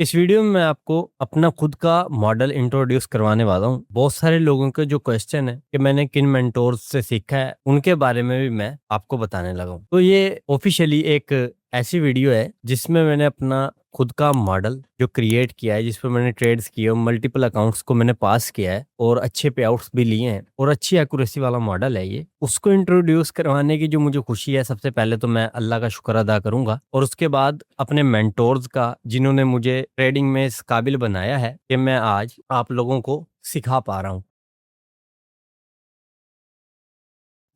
इस वीडियो में मैं आपको अपना खुद का मॉडल इंट्रोड्यूस करवाने वाला हूँ। बहुत सारे लोगों के जो क्वेश्चन है कि मैंने किन मेंटोर्स से सीखा है, उनके बारे में भी मैं आपको बताने लगा हूँ। तो ये ऑफिशियली एक ऐसी वीडियो है जिसमें मैंने अपना खुद का मॉडल जो क्रिएट किया है, जिस पर मैंने ट्रेड्स किए और मल्टीपल अकाउंट्स को मैंने पास किया है और अच्छे पे आउट्स भी लिए हैं और अच्छी एक्यूरेसी वाला मॉडल है ये। उसको इंट्रोड्यूस करवाने की जो मुझे खुशी है, सबसे पहले तो मैं अल्लाह का शुक्र अदा करूंगा और उसके बाद अपने मेंटोर्स का, जिन्होंने मुझे ट्रेडिंग में इस काबिल बनाया है कि मैं आज आप लोगों को सिखा पा रहा हूँ।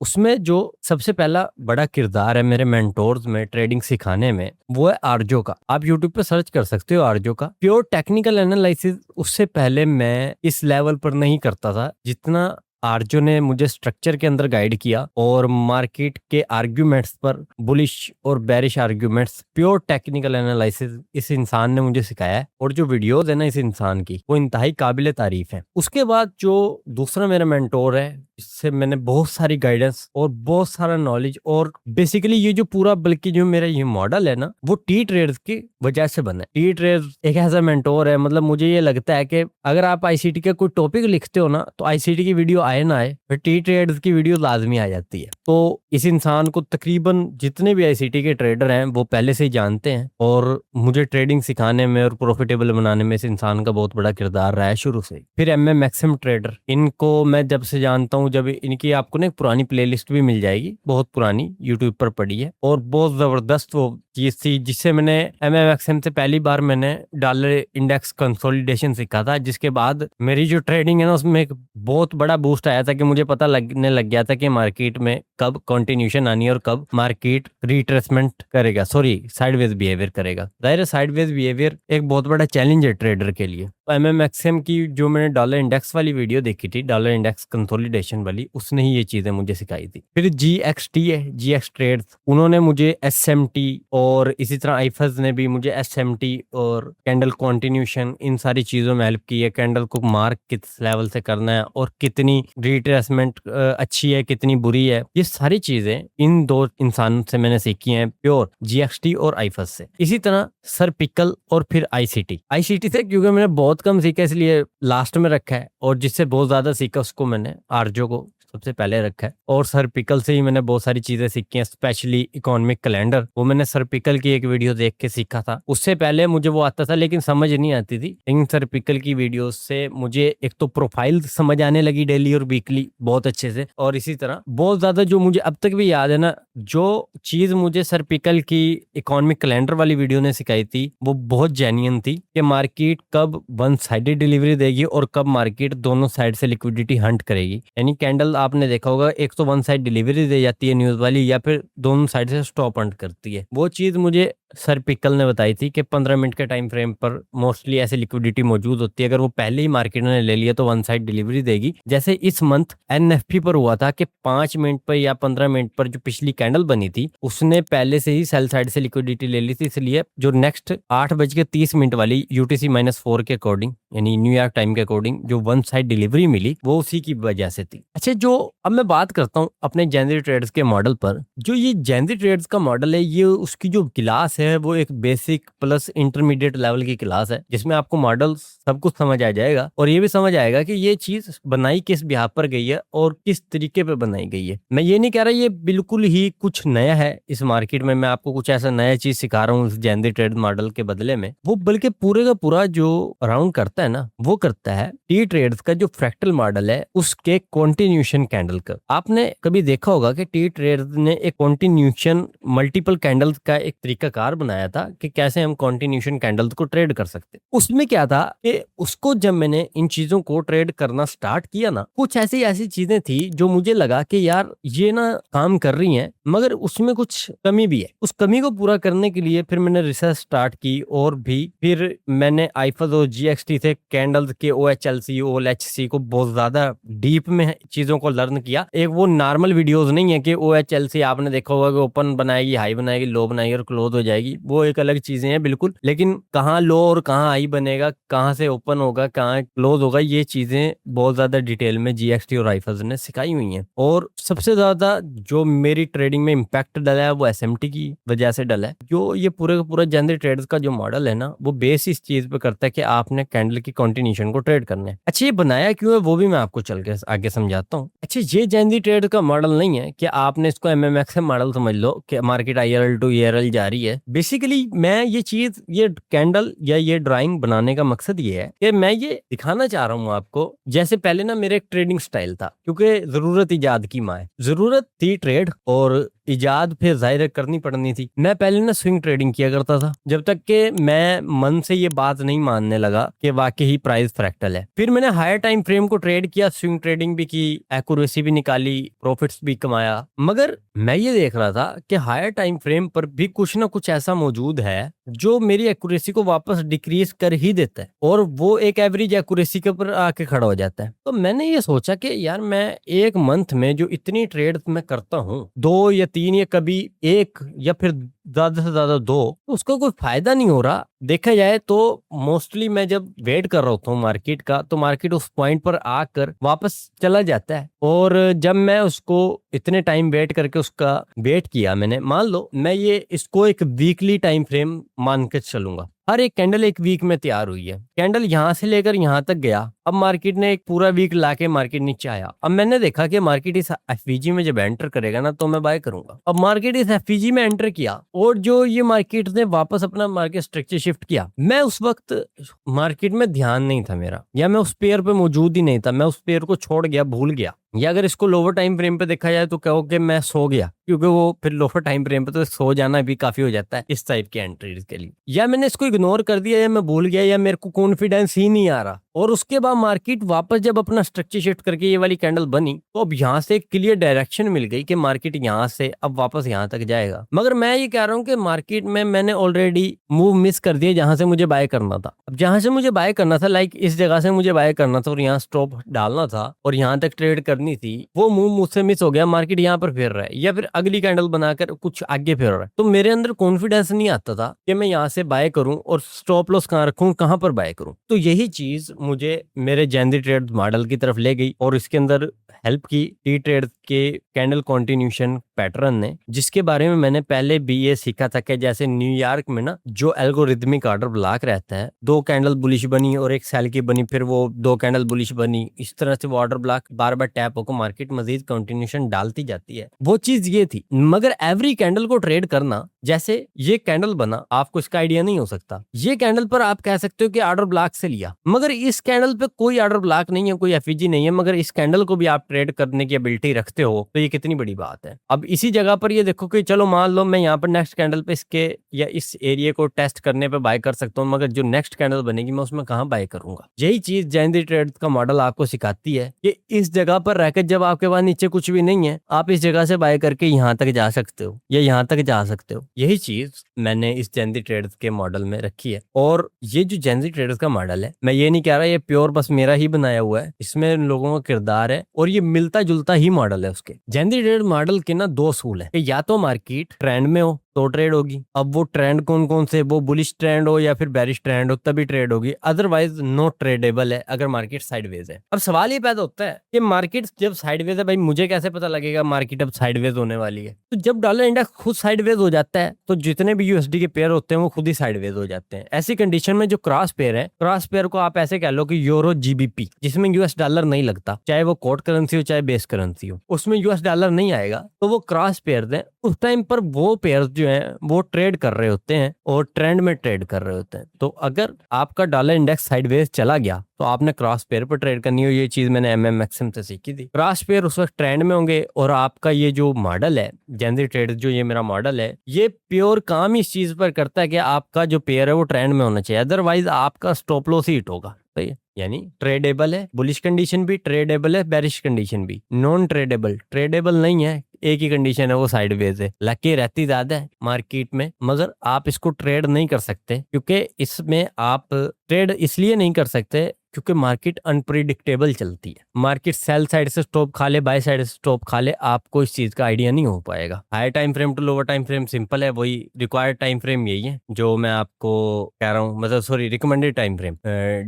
उसमें जो सबसे पहला बड़ा किरदार है मेरे मेंटोर्स में ट्रेडिंग सिखाने में, वो है आर्जो का। आप यूट्यूब पे सर्च कर सकते हो आर्जो का। प्योर टेक्निकल एनालिसिस उससे पहले मैं इस लेवल पर नहीं करता था जितना आर्जो ने मुझे स्ट्रक्चर के अंदर गाइड किया और मार्केट के आर्ग्यूमेंट्स पर, बुलिश और bearish arguments, pure technical analysis इस इंसान ने मुझे सिखाया है। और जो वीडियोस है ना इस इंसान की, वो इंतहाई काबिले तारीफ है। उसके बाद जो दूसरा मेरा मेंटोर है, इससे मैंने बहुत सारी गाइडेंस और बहुत सारा नॉलेज, और बेसिकली ये जो पूरा, बल्कि जो मेरा ये मॉडल है ना, वो टी ट्रेड्स की वजह से बना है। टी ट्रेड्स एक ऐसा मेंटोर है, मतलब मुझे ये लगता है कि अगर आप आईसीटी का कोई टॉपिक लिखते हो ना, तो आईसीटी की वीडियो आए ना आए, फिर टी ट्रेड्स की वीडियो लाजमी आ जाती है। तो इस इंसान को तकरीबन जितने भी आईसीटी के ट्रेडर हैं वो पहले से ही जानते हैं और मुझे ट्रेडिंग सिखाने में और प्रॉफिटेबल बनाने में इस इंसान का बहुत बड़ा किरदार रहा है शुरू से। फिर एम मैक्सिम ट्रेडर, इनको मैं जब से जानता हूँ, जब इनकी आपको ना एक पुरानी प्लेलिस्ट भी मिल जाएगी, बहुत पुरानी, यूट्यूब पर पड़ी है और बहुत जबरदस्त वो चीज थी जिससे मैंने एमएमएक्सएम से पहली बार मैंने डॉलर इंडेक्स कंसोलिडेशन सीखा था, जिसके बाद मेरी जो ट्रेडिंग है ना उसमें एक बहुत बड़ा बूस्ट आया था कि मुझे पता लगने लग गया था कि मार्केट में कब कंटिन्यूशन आनी है और कब मार्केट रिट्रेसमेंट करेगा, सॉरी साइडवेज बिहेवियर करेगा। जाहिर है साइडवेज बिहेवियर एक बहुत बड़ा चैलेंज है ट्रेडर के लिए। एमएमएक्सएम की जो मैंने डॉलर इंडेक्स वाली वीडियो देखी थी, डॉलर इंडेक्स कंसोलिडेशन वाली, उसने ही ये चीजें मुझे सिखाई थी। फिर जीएक्सटी है, जीएक्स ट्रेड्स, उन्होंने मुझे एसएमटी और इसी तरह आईफज ने भी मुझे एसएमटी और कैंडल कंटिन्यूशन, इन सारी चीजों में हेल्प की है। कैंडल को मार्क किस लेवल से करना है और कितनी रिट्रेसमेंट अच्छी है, कितनी बुरी है, ये सारी चीजें इन दो इंसानों से मैंने सीखी हैं, प्योर जीएक्सटी और आईफज से। इसी तरह सर पिकल और फिर आईसीटी से क्योंकि मैंने बहुत कम सीखा इसलिए लास्ट में रखा है, और जिससे बहुत ज्यादा सीखा उसको मैंने आर्जो को सबसे पहले रखा है। और सर पिकल से ही मैंने बहुत सारी चीजें सीखी हैं, स्पेशली इकोनॉमिक कैलेंडर, वो मैंने सर पिकल की एक वीडियो देख के सीखा था। उससे पहले मुझे वो आता था लेकिन समझ नहीं आती थी, लेकिन सर पिकल की वीडियो से मुझे एक तो प्रोफाइल समझ आने लगी डेली और वीकली बहुत अच्छे से, और इसी तरह बहुत ज्यादा जो मुझे अब तक भी याद है ना, जो चीज मुझे सर पिकल की इकोनॉमिक कैलेंडर वाली वीडियो ने सिखाई थी, वो बहुत जेन्युइन थी कि मार्केट कब वन साइडेड डिलीवरी देगी और कब मार्केट दोनों साइड से लिक्विडिटी हंट करेगी। यानी कैंडल आपने देखा होगा, एक तो वन साइड डिलीवरी दे जाती है न्यूज वाली, या फिर दोनों साइड से स्टॉप हंट करती है। वो चीज मुझे सर पिकल ने बताई थी कि 15 मिनट के टाइम फ्रेम पर मोस्टली ऐसी लिक्विडिटी मौजूद होती है, अगर वो पहले ही मार्केट ने ले लिया तो वन साइड डिलीवरी देगी। जैसे इस मंथ एनएफपी पर हुआ था कि 5 मिनट पर या 15 मिनट पर जो पिछली कैंडल बनी थी, उसने पहले से ही सेल साइड से लिक्विडिटी ले ली थी, इसलिए जो नेक्स्ट 8:30 वाली यूटीसी -4 के अकॉर्डिंग, यानी न्यूयॉर्क टाइम के अकॉर्डिंग, जो वन साइड डिलीवरी मिली वो उसी की वजह से थी। अच्छा, जो अब मैं बात करता हूँ अपने जेनरी ट्रेड्स के मॉडल पर। जो ये जेनरी ट्रेड्स का मॉडल है, ये उसकी जो क्लास है वो एक बेसिक प्लस इंटरमीडिएट लेवल की क्लास है, जिसमें आपको मॉडल सब कुछ समझ आ जाएगा और ये भी समझ आएगा कि ये चीज बनाई किस बिहाफ पर गई है और किस तरीके पे बनाई गई है। मैं ये नहीं कह रहा ये बिल्कुल ही कुछ नया है इस मार्केट में, मैं आपको कुछ ऐसा नया चीज सिखा रहा हूँ इस जेनरी ट्रेड मॉडल के बदले में, वो बल्कि पूरे का पूरा जो राउंड करता है ना, वो करता है टी ट्रेड्स का जो फ्रैक्टल मॉडल है उसके कंटिन्यूशन कैंडल का। आपने कभी देखा होगा कि टी ट्रेड्स ने एक कंटिन्यूशन मल्टीपल कैंडल्स का एक तरीकाकार बनाया था कि कैसे हम कंटिन्यूशन कैंडल्स को ट्रेड कर सकते। उसमें क्या था कि उसको जब मैंने इन चीजों को ट्रेड करना स्टार्ट किया ना, कुछ ऐसी ऐसी चीजें थी जो मुझे लगा कि यार ये ना काम कर रही हैं, मगर उसमें कुछ कमी भी है। उस कमी को पूरा करने के लिए फिर मैंने रिसर्च स्टार्ट की और भी फिर मैंने आईफज और जीएक्सटी से कैंडल्स के ओएचएलसी ओएलएचसी को बहुत ज्यादा डीप में चीजों को लर्न किया। एक वो नॉर्मल वीडियोस नहीं है कि ओएचएलसी आपने देखा होगा कि ओपन बनाएगी, हाई बनाएगी, लो बनाएगी और क्लोज हो जाएगी, जाएगी, वो एक अलग चीजें हैं बिल्कुल, लेकिन कहाँ लो और कहाँ आई बनेगा, कहाँ से ओपन होगा, कहाँ क्लोज होगा, ये चीजें बहुत ज्यादा डिटेल में जीएक्सटी और आईफज ने सिखाई हुई हैं। और सबसे ज्यादा जो मेरी ट्रेडिंग में इम्पैक्ट डला है वो एसएमटी की वजह से डला है। जो ये पूरे का पूरा जनरल ट्रेडर्स का जो मॉडल है ना, वो बेस इस चीज पे करता है कि आपने कैंडल की कंटिन्यूएशन को ट्रेड करना है। अच्छा, ये बनाया क्यों है वो भी मैं आपको चल के आगे समझाता हूँ। अच्छा, ये जनरल ट्रेड का मॉडल नहीं है कि आपने इसको एमएमएक्स मॉडल समझ लो कि मार्केट IRL टू ERL जा रही है। बेसिकली मैं ये चीज, ये कैंडल या ये ड्राइंग बनाने का मकसद ये है कि मैं ये दिखाना चाह रहा हूँ आपको, जैसे पहले ना मेरा एक ट्रेडिंग स्टाइल था, क्योंकि जरूरत इजाद की माँ है, जरूरत थी ट्रेड और इजाद फिर जाहिर करनी पड़नी थी। मैं पहले ना स्विंग ट्रेडिंग किया करता था, जब तक कि मैं मन से ये बात नहीं मानने लगा कि वाकई ही प्राइस फ्रैक्टल है। फिर मैंने हायर टाइम फ्रेम को ट्रेड किया, स्विंग ट्रेडिंग भी की, एक्यूरेसी भी निकाली, प्रॉफिट्स भी कमाया। मगर मैं ये देख रहा था कि हायर टाइम फ्रेम पर भी कुछ ना कुछ ऐसा मौजूद है जो मेरी एक्यूरेसी को वापस डिक्रीज कर ही देता है, और वो एक एवरेज एक्यूरेसी के ऊपर आके खड़ा हो जाता है। तो मैंने ये सोचा कि यार मैं एक मंथ में जो इतनी ट्रेड मैं करता हूँ, 2 या 3 या कभी 1 या फिर ज्यादा से ज्यादा 2, तो उसका कोई फायदा नहीं हो रहा। देखा जाए तो मोस्टली मैं जब वेट कर रहा होता हूँ मार्केट का, तो मार्केट उस पॉइंट पर आकर वापस चला जाता है। और जब मैं उसको इतने टाइम वेट करके उसका वेट किया, मैंने मान लो मैं ये इसको एक वीकली टाइम फ्रेम मान के चलूंगा, हर एक कैंडल एक वीक में तैयार हुई है, कैंडल यहाँ से लेकर यहाँ तक गया, अब मार्केट ने एक पूरा वीक लाके मार्केट नीचे आया। अब मैंने देखा कि मार्केट इस एफवीजी में जब एंटर करेगा ना, तो मैं बाय करूंगा। अब मार्केट इस एफवीजी में एंटर किया और जो ये मार्केट ने वापस अपना मार्केट स्ट्रक्चर शिफ्ट किया, मैं उस वक्त मार्केट में ध्यान नहीं था मेरा, या मैं उस पेयर पे मौजूद ही नहीं था, मैं उस पेयर को छोड़ गया, भूल गया। या अगर इसको लोअर टाइम फ्रेम पे देखा जाए तो कहो कि मैं सो गया, क्योंकि वो फिर लोअर टाइम फ्रेम पे तो सो जाना भी काफी हो जाता है इस टाइप की एंट्रीज के लिए। या मैंने इसको इग्नोर कर दिया, या मैं भूल गया, या मेरे को कॉन्फिडेंस ही नहीं आ रहा। और उसके बाद मार्केट वापस जब अपना स्ट्रक्चर शिफ्ट करके ये वाली कैंडल बनी, तो अब यहाँ से एक क्लियर डायरेक्शन मिल गई कि मार्केट यहाँ से अब वापस यहाँ तक जाएगा। मगर मैं ये कह रहा हूँ कि मार्केट में मैंने ऑलरेडी मूव मिस कर दिया जहां से मुझे बाय करना था। अब जहां से मुझे बाय करना था, लाइक इस जगह से मुझे बाय करना था और यहाँ स्टॉप डालना था और यहाँ तक ट्रेड करनी थी, वो मूव मुझसे मिस हो गया। मार्केट यहाँ पर फिर रहा है या फिर अगली कैंडल बनाकर कुछ आगे फिर रहा है, तो मेरे अंदर कॉन्फिडेंस नहीं आता था कि मैं यहाँ से बाय करूं और स्टॉप लॉस कहाँ रखूं, कहाँ पर बाय करूं। तो यही चीज मुझे मेरे जनरल ट्रेड मॉडल की तरफ ले गई और इसके अंदर हेल्प की टी ट्रेड के कैंडल कंटिन्यूएशन पैटर्न ने, जिसके बारे में मैंने पहले भी ये सीखा था कि जैसे न्यूयॉर्क में ना जो एल्गोरिथमिक ऑर्डर ब्लॉक रहता है, 2 कैंडल बुलिश बनी और एक सेल की बनी, फिर वो 2 कैंडल बुलिश बनी, इस तरह से वो ऑर्डर ब्लॉक बार बार टैप होकर मार्केट मजीद कंटिन्यूएशन डालती जाती है। वो चीज ये थी। मगर एवरी कैंडल को ट्रेड करना, जैसे ये कैंडल बना, आपको इसका आइडिया नहीं हो सकता। ये कैंडल पर आप कह सकते हो कि ऑर्डर ब्लॉक से लिया, मगर इस कैंडल पे कोई ऑर्डर ब्लॉक नहीं है, कोई एफईजी नहीं है, मगर इस कैंडल को भी आप ट्रेड करने की एबिलिटी रखते हो, तो ये कितनी बड़ी बात है। अब इसी जगह पर ये देखो कि चलो मान लो मैं यहाँ पर नेक्स्ट कैंडल पे इसके या इस एरिया को टेस्ट करने पे बाय कर सकता हूँ, मगर जो नेक्स्ट कैंडल बनेगी मैं उसमें कहाँ बाय करूंगा। यही चीज जनरल ट्रेड का मॉडल आपको सिखाती है कि इस जगह पर रहकर जब आपके पास नीचे कुछ भी नहीं है, आप इस जगह से बाय करके यहाँ तक जा सकते हो या यहाँ तक जा सकते हो। यही चीज मैंने इस जनरल ट्रेड के मॉडल में रखी है। और ये जो जनरल ट्रेड का मॉडल है, मैं ये नहीं कह रहा ये प्योर बस मेरा ही बनाया हुआ है, इसमें लोगों का किरदार है और ये मिलता जुलता ही मॉडल है उसके। जनरल ट्रेड मॉडल के ना 2 असूल है, या तो मार्केट ट्रेंड में हो तो ट्रेड होगी। अब वो ट्रेंड कौन कौन से, वो बुलिश ट्रेंड हो या फिर बेरिश ट्रेंड हो, तभी ट्रेड होगी, अदरवाइज नो ट्रेडेबल है अगर मार्केट साइडवेज है। अब सवाल ये पैदा होता है कि मार्केट जब साइडवेज है, भाई मुझे कैसे पता लगेगा मार्केट अब साइडवेज होने वाली है। तो जब डॉलर इंडेक्स खुद साइडवेज हो जाता है, तो जितने भी यूएसडी के पेयर होते हैं वो खुद ही साइडवेज हो जाते हैं। ऐसी कंडीशन में जो क्रॉस पेयर है, क्रॉस पेयर को आप ऐसे कह लो कि यूरो जीबीपी, जिसमें यूएस डॉलर नहीं लगता, चाहे वो कोड करेंसी हो चाहे बेस करेंसी हो, उसमें यूएस डॉलर नहीं आएगा, तो वो क्रॉस पेयर है। उस टाइम पर वो पेयर जो है वो ट्रेड कर रहे होते हैं और ट्रेंड में ट्रेड कर रहे होते हैं। तो अगर आपका डॉलर इंडेक्स साइडवेज चला गया तो आपने क्रॉस पेयर पर ट्रेड करनी हो। ये चीज मैंने MMXM से सीखी थी। क्रॉस पेयर उस वक्त ट्रेंड में होंगे और आपका ये जो मॉडल है जनरल ट्रेड, जो ये मेरा मॉडल है, ये प्योर काम इस चीज पर करता है कि आपका जो पेयर है वो ट्रेंड में होना चाहिए, अदरवाइज आपका स्टॉप लॉस ही हिट होगा। सही है, यानी ट्रेडेबल है, बुलिश कंडीशन भी ट्रेडेबल है, बेरिश कंडीशन भी। नॉन ट्रेडेबल, ट्रेडेबल नहीं है, एक ही कंडीशन है वो साइडवेज है। लकी रहती ज्यादा है मार्केट में, मगर आप इसको ट्रेड नहीं कर सकते, क्योंकि इसमें आप ट्रेड इसलिए नहीं कर सकते क्योंकि मार्केट अनप्रिडिक्टेबल चलती है। मार्केट सेल साइड से स्टॉप खा ले, बाय साइड से स्टॉप खा ले, आपको इस चीज का आइडिया नहीं हो पाएगा। High time frame to lower time frame simple है, वही रिक्वायर्ड टाइम फ्रेम यही है जो मैं आपको कह रहा हूँ, मतलब sorry recommended time frame.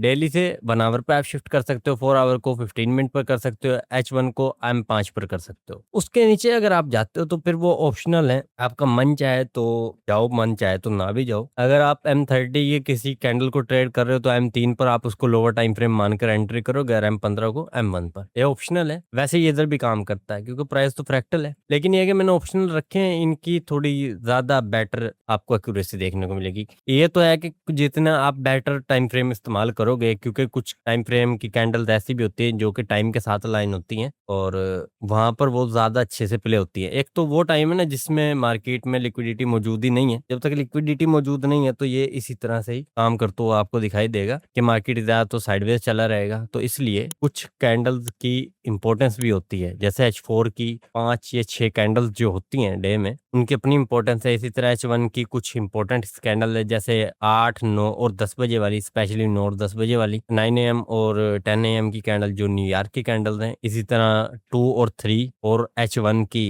Daily से 1 आवर पे आप शिफ्ट कर सकते हो, 4 आवर को 15 मिनट पर कर सकते हो, H1 को M5 पर कर सकते हो। उसके नीचे अगर आप जाते हो तो फिर वो ऑप्शनल है, आपका मन चाहे तो जाओ, मन चाहे तो ना भी जाओ। अगर आप M30 ये किसी कैंडल को ट्रेड कर रहे हो तो M3 पर आप उसको लोअर टाइम फ्रेम मानकर एंट्री करोगे और M15 को M1 पर। ये ऑप्शनल है, वैसे ये इधर भी काम करता है क्योंकि प्राइस तो फ्रैक्टल है, लेकिन ये कि मैंने ऑप्शनल रखे हैं, इनकी थोड़ी ज्यादा बेटर आपको एक्यूरेसी देखने को मिलेगी। ये तो है कि जितना आप बेटर टाइम फ्रेम इस्तेमाल करोगे, क्योंकि कुछ टाइम फ्रेम की कैंडल्स ऐसी भी होती है जो कि टाइम के साथ अलाइन होती हैं और वहां पर वो ज्यादा अच्छे से प्ले होती है। एक तो वो टाइम है ना जिसमें मार्केट में लिक्विडिटी मौजूद ही नहीं है, जब तक लिक्विडिटी मौजूद नहीं है तो ये इसी तरह से ही काम करते हुआ आपको दिखाई देगा कि मार्केट ज्यादा तो साइडवेज चला रहेगा। तो इसलिए कुछ कैंडल्स की इंपॉर्टेंस भी होती है, जैसे H4 की 5 या 6 कैंडल्स जो होती हैं डे में, उनकी अपनी इंपॉर्टेंस है। इसी तरह H1 की कुछ इंपॉर्टेंट कैंडल है, जैसे 8, 9 और 10 बजे वाली, स्पेशली 9 और 10 बजे वाली, 9 AM और 10 AM की कैंडल जो न्यूयॉर्क की कैंडल्स हैं। इसी तरह 2 और 3 और H1 की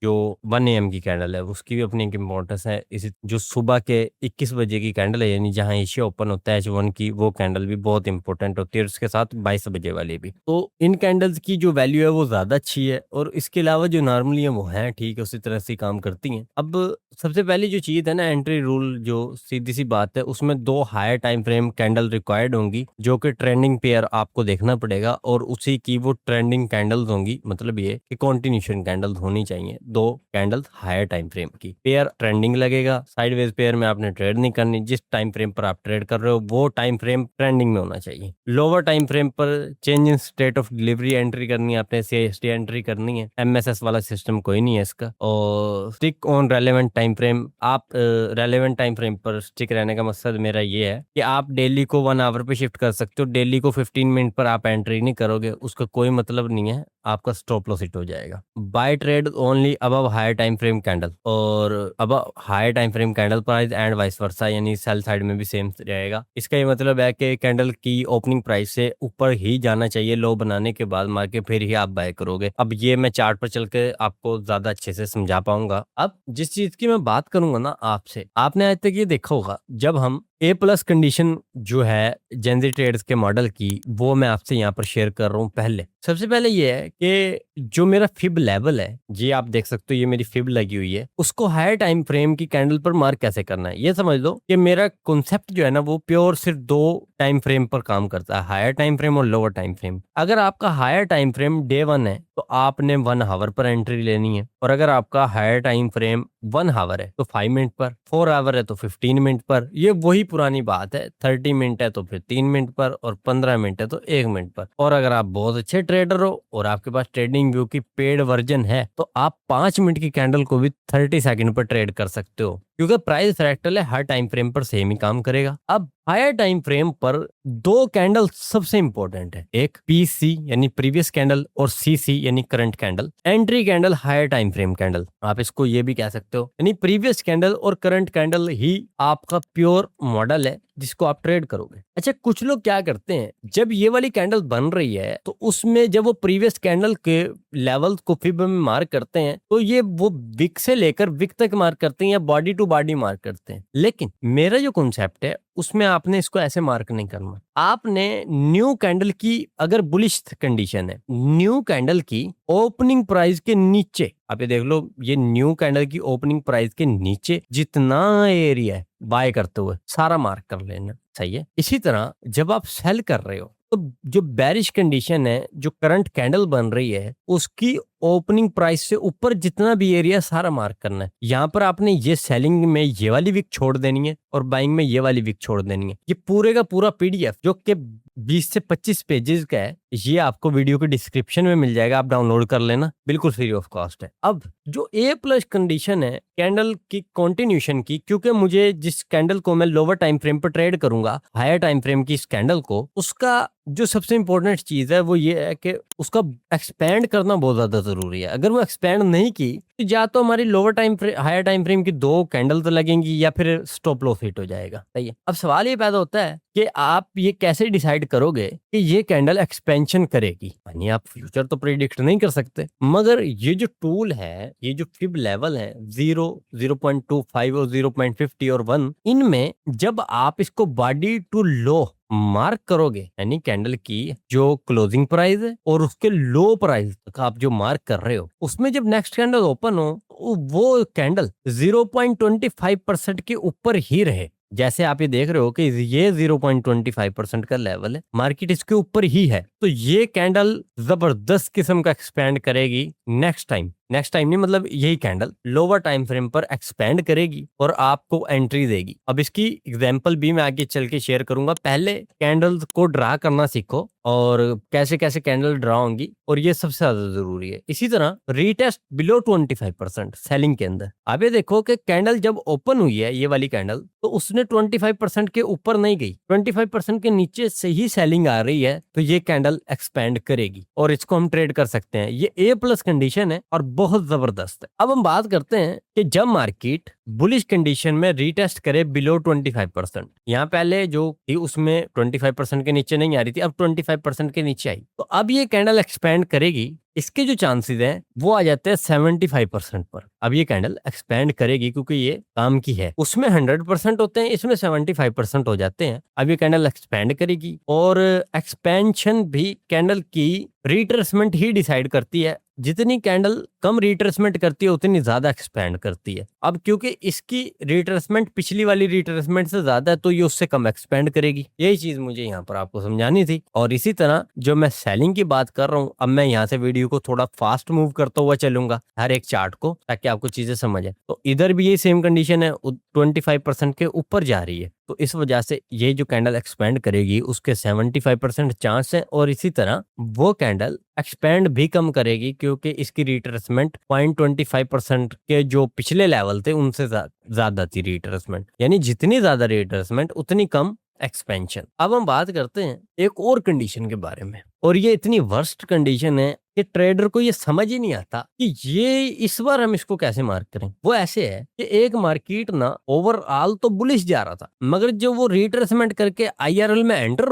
जो 1 AM की कैंडल है उसकी भी अपनी एक इंपॉर्टेंस है। इसी जो सुबह के 21 बजे की कैंडल है, यानी जहां एशिया ओपन होता है H1 की, वो कैंडल भी बहुत इंपॉर्टेंट होती है, और उसके साथ 22 बजे वाली भी। तो इन कैंडल्स की जो वैल्यू है वो ज्यादा अच्छी है, और इसके अलावा जो नॉर्मली है वो है ठीक है, उसी तरह से काम करती हैं। अब सबसे पहली जो चीज है ना, एंट्री रूल, जो सीधी सी बात है, उसमें 2 higher time frame candle required होंगी, जो कि ट्रेंडिंग पेयर आपको देखना पड़ेगा, और उसी की वो ट्रेंडिंग कैंडल्स होंगी। मतलब ये कि कॉन्टिन्यूशन कैंडल्स होनी चाहिए, 2 कैंडल्स हायर टाइम फ्रेम की। पेयर ट्रेंडिंग लगेगा, साइडवेज पेयर में आपने ट्रेड नहीं करनी, जिस टाइम फ्रेम पर आप ट्रेड कर रहे हो वो टाइम फ्रेम ट्रेंडिंग में होना चाहिए। लोअर टाइम फ्रेम पर change in state of delivery entry करनी है आपने, CST एंट्री करनी है, MSS वाला सिस्टम कोई नहीं है इसका। और stick on relevant time frame, आप रेलेवेंट टाइम फ्रेम पर स्टिक रहने का मकसद मेरा ये है कि आप डेली को 1 आवर पे शिफ्ट कर सकते हो, डेली को 15 मिनट पर आप एंट्री नहीं करोगे, उसका कोई मतलब नहीं है, आपका स्टॉप लॉस हिट हो जाएगा। By trade only above higher time frame candle, और above higher time frame candle price and vice versa, यानी सेल साइड में भी सेम रहेगा। इसका ये मतलब है कि कैंडल की ओपनिंग प्राइस से ऊपर ही जाना चाहिए लो बनाने के बाद मार्केट, फिर ही आप बाय करोगे। अब ये मैं चार्ट पर चल के आपको ज्यादा अच्छे से समझा पाऊंगा। अब जिस चीज की मैं बात करूंगा ना आपसे, आपने आज तक ये देखा होगा, जब हम A+ कंडीशन जो है जेनजी ट्रेड्स के मॉडल की, वो मैं आपसे यहाँ पर शेयर कर रहा हूँ। पहले सबसे पहले ये है कि जो मेरा फिब लेवल है, जी आप देख सकते हो ये मेरी फिब लगी हुई है, उसको हायर टाइम फ्रेम की कैंडल पर मार्क कैसे करना है। ये समझ लो कि मेरा कॉन्सेप्ट जो है ना वो प्योर सिर्फ 2 टाइम फ्रेम पर काम करता है, हायर टाइम फ्रेम और लोअर टाइम फ्रेम। अगर आपका हायर टाइम फ्रेम डे 1 है तो आपने 1 आवर पर एंट्री लेनी है, और अगर आपका हायर टाइम फ्रेम 1 आवर है तो 5 मिनट पर, 4 आवर है तो 15 मिनट पर। ये वही पुरानी बात है, 30 मिनट है तो फिर 3 मिनट पर, और 15 मिनट है तो 1 मिनट पर। और अगर आप बहुत अच्छे ट्रेडर हो और आपके पास ट्रेडिंग व्यू की पेड वर्जन है तो आप 5 मिनट की कैंडल को भी 30 सेकंड पर ट्रेड कर सकते हो, क्योंकि प्राइस फ्रैक्टल है, हर टाइम फ्रेम पर सेम ही काम करेगा। अब हायर टाइम फ्रेम पर 2 कैंडल सबसे इंपॉर्टेंट है, एक PC यानी प्रीवियस कैंडल, और CC यानी current candle. Entry candle higher time frame candle, आप इसको ये भी कह सकते हो, यानी प्रीवियस कैंडल और करंट कैंडल ही आपका प्योर मॉडल है जिसको आप ट्रेड करोगे। अच्छा, कुछ लोग क्या करते हैं, जब ये वाली कैंडल बन रही है तो उसमें जब वो प्रीवियस कैंडल के लेवल को फिब में मार्क करते हैं तो ये वो विक से लेकर विक तक मार्क करते हैं या बॉडी टू बॉडी मार्क करते हैं। लेकिन मेरा जो कॉन्सेप्ट है उसमें आपने इसको ऐसे मार्क नहीं करना, आपने न्यू कैंडल की, अगर बुलिश कंडीशन है, न्यू कैंडल की ओपनिंग प्राइस के नीचे, आप ये देख लो, ये न्यू कैंडल की ओपनिंग प्राइस के नीचे जितना एरिया है बाय करते हुए सारा मार्क कर लेना, सही है। इसी तरह जब आप सेल कर रहे हो तो जो बेरिश कंडीशन है, जो करंट कैंडल बन रही है, उसकी ओपनिंग प्राइस से ऊपर जितना भी एरिया सारा मार्क करना है। यहाँ पर आपने ये सेलिंग में ये वाली विक छोड़ देनी है और बाइंग में ये वाली विक छोड़ देनी है। ये पूरे का पूरा PDF जो कि 20 से 25 पेजेस का है, ये आपको वीडियो के डिस्क्रिप्शन में मिल जाएगा, आप डाउनलोड कर लेना, बिल्कुल फ्री ऑफ कॉस्ट है। अब जो A+ कंडीशन है कैंडल की कॉन्टिन्यूशन की, क्योंकि मुझे जिस कैंडल को मैं लोअर टाइम फ्रेम पर ट्रेड करूंगा, हायर टाइम फ्रेम की इस कैंडल को, उसका जो सबसे इंपॉर्टेंट चीज है वो ये है कि उसका एक्सपेंड करना बहुत ज्यादा जरूरी है। अगर वो एक्सपेंड नहीं की तो या तो हमारी lower time frame higher time frame की 2 कैंडल तो लगेंगी या फिर स्टॉप लॉस हिट हो जाएगा। सही है। अब सवाल ये पैदा होता है कि आप ये कैसे डिसाइड करोगे कि ये कैंडल एक्सपेंशन करेगी। यानी आप फ्यूचर तो प्रिडिक्ट नहीं कर सकते, मगर ये जो टूल है, ये जो फिब लेवल है 0, 0.25 और 0.50 और 1, इनमें जब आप इसको बॉडी टू लो मार्क करोगे, यानी कैंडल की जो क्लोजिंग प्राइस है और उसके लो प्राइस तक आप जो मार्क कर रहे हो, उसमें जब नेक्स्ट कैंडल ओपन हो तो वो कैंडल 0.25% के ऊपर ही रहे। जैसे आप ये देख रहे हो कि ये 0.25% का लेवल है, मार्केट इसके ऊपर ही है, तो ये कैंडल जबरदस्त किस्म का एक्सपेंड करेगी नेक्स्ट टाइम नहीं, मतलब यही कैंडल लोअर टाइम फ्रेम पर एक्सपेंड करेगी और आपको एंट्री देगी। अब इसकी एग्जांपल भी मैं आगे चल के शेयर करूंगा। पहले कैंडल्स को ड्रा करना सीखो और कैसे कैसे कैंडल ड्रा होंगी, और ये सबसे ज्यादा जरूरी है। इसी तरह रीटेस्ट बिलो 25% सेलिंग के अंदर आप ये देखो कि कैंडल जब ओपन हुई है, ये वाली कैंडल, तो उसने 25% के ऊपर नहीं गई, 25% के नीचे से ही सेलिंग आ रही है, तो ये कैंडल एक्सपेंड करेगी और इसको हम ट्रेड कर सकते हैं। ये A+ कंडीशन है और बहुत जबरदस्त है। अब हम बात करते हैं कि जब मार्केट बुलिश कंडीशन में रीटेस्ट करे बिलो 25%, यहाँ पहले जो थी उसमें 25% के नीचे नहीं आ रही थी, अब 25% के नीचे आई, तो अब ये कैंडल एक्सपेंड करेगी। इसके जो चांसेस हैं वो आ जाते हैं 75% पर। अब ये कैंडल एक्सपेंड करेगी क्योंकि ये काम की है। उसमें 100% होते हैं, इसमें 75% हो जाते हैं। अब ये कैंडल एक्सपेंड करेगी और एक्सपेंशन भी कैंडल की रिट्रेसमेंट ही डिसाइड करती है। जितनी कैंडल कम रिट्रेसमेंट करती है उतनी ज्यादा एक्सपेंड करती है। अब क्योंकि इसकी रिट्रेसमेंट पिछली वाली रिट्रेसमेंट से ज्यादा है, तो ये उससे कम एक्सपेंड करेगी। यही चीज मुझे यहाँ पर आपको समझानी थी। और इसी तरह जो मैं सेलिंग की बात कर रहा हूँ, अब मैं यहाँ से वीडियो को थोड़ा फास्ट मूव करता हुआ चलूंगा हर एक चार्ट को, ताकि आपको चीजें समझ आए। तो इधर भी ये सेम कंडीशन है, 25% के ऊपर जा रही है, तो इस वजह से ये जो कैंडल एक्सपेंड करेगी उसके 75% चांस है। और इसी तरह वो कैंडल एक्सपेंड भी कम करेगी क्योंकि इसकी रिट्रेसमेंट 0.25% के जो पिछले लेवल थे उनसे ज्यादा थी रिट्रेसमेंट। यानी जितनी ज्यादा रिट्रेसमेंट उतनी कम एक्सपेंशन। अब हम बात करते हैं एक और कंडीशन के बारे में, और ये इतनी वर्स्ट कंडीशन है कि ट्रेडर को ये समझ ही नहीं आता कि ये इस बार हम इसको कैसे मार्क करें। वो ऐसे है कि एक मार्केट ना ओवरऑल तो बुलिश जा रहा था, मगर जब वो रिट्रेसमेंट करके IRL में एंटर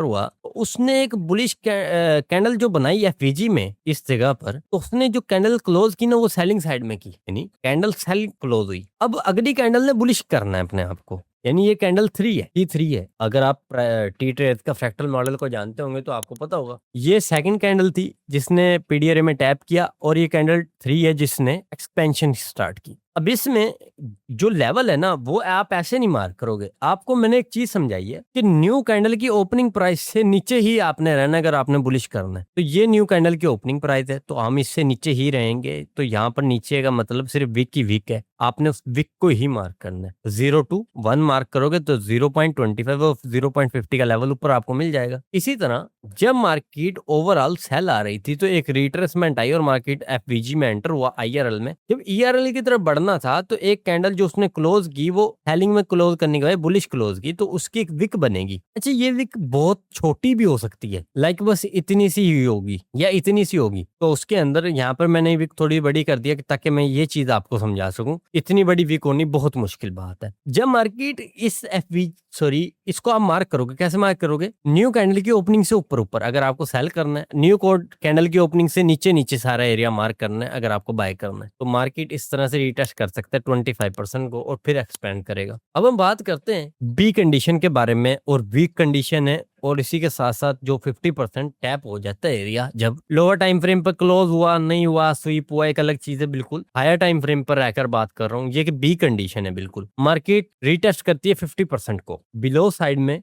हुआ, तो उसने एक बुलिश कैंडल जो बनाई FVG में इस जगह पर, तो उसने जो कैंडल क्लोज की ना वो सेलिंग साइड में की, यानी कैंडल सेल क्लोज हुई। अब अगली कैंडल ने बुलिश करना है अपने आप को, यानी ये कैंडल 3 है। अगर आप टी ट्रेड का फ्रैक्टल मॉडल को जानते होंगे तो आपको पता होगा, ये सेकंड कैंडल थी जिसने PDRA में टैप किया, और ये कैंडल 3 है जिसने एक्सपेंशन स्टार्ट की। अब इसमें जो लेवल है ना वो आप ऐसे नहीं मार्क करोगे। आपको मैंने एक चीज समझाई है कि न्यू कैंडल की ओपनिंग प्राइस से नीचे ही आपने रहना, अगर आपने बुलिश करना है। तो ये न्यू कैंडल की ओपनिंग प्राइस है, तो हम इससे नीचे ही रहेंगे। तो यहाँ पर नीचे का मतलब सिर्फ वीक की वीक है, आपने उस वीक को ही मार्क करना है। 0 to 1 मार्क करोगे तो 0.25 और 0.50 का लेवल ऊपर आपको मिल जाएगा। इसी तरह जब मार्केट ओवरऑल सेल आ रही थी तो एक रिट्रेसमेंट आई और मार्केट FVG में एंटर हुआ IRL में। जब ERL की तरफ बढ़ना था तो एक कैंडल जो उसने क्लोज की वो सेलिंग में क्लोज करने के बाद बुलिश क्लोज की, तो उसकी एक विक बनेगी। अच्छा, ये विक बहुत छोटी भी हो सकती है, लाइक बस इतनी सी ही होगी या इतनी सी होगी। तो उसके अंदर यहाँ पर मैंने विक थोड़ी बड़ी कर दिया ताकि मैं ये चीज आपको समझा सकूं। इतनी बड़ी विक होनी बहुत मुश्किल बात है। जब मार्केट इसको आप मार्क करोगे, कैसे मार्क करोगे? न्यू कैंडल की ओपनिंग से ऊपर अगर आपको सेल करना है, न्यू कैंडल की ओपनिंग से नीचे सारा एरिया मार्क करना है अगर आपको बाय करना है। तो मार्केट इस तरह से रिटेस्ट कर सकता है 25% को और फिर एक्सपेंड करेगा। अब हम बात करते हैं बी कंडीशन के बारे में, और वीक कंडीशन है, और इसी के साथ साथ जो 50% टैप हो जाता है एरिया जब लोअर टाइम फ्रेम पर क्लोज हुआ, नहीं हुआ, स्वीप हुआ, एक अलग चीज है। बिल्कुल हायर टाइम फ्रेम पर रहकर बात कर रहा हूँ, ये कि बी कंडीशन है। बिल्कुल मार्केट रिटेस्ट करती है 50% को बिलो साइड में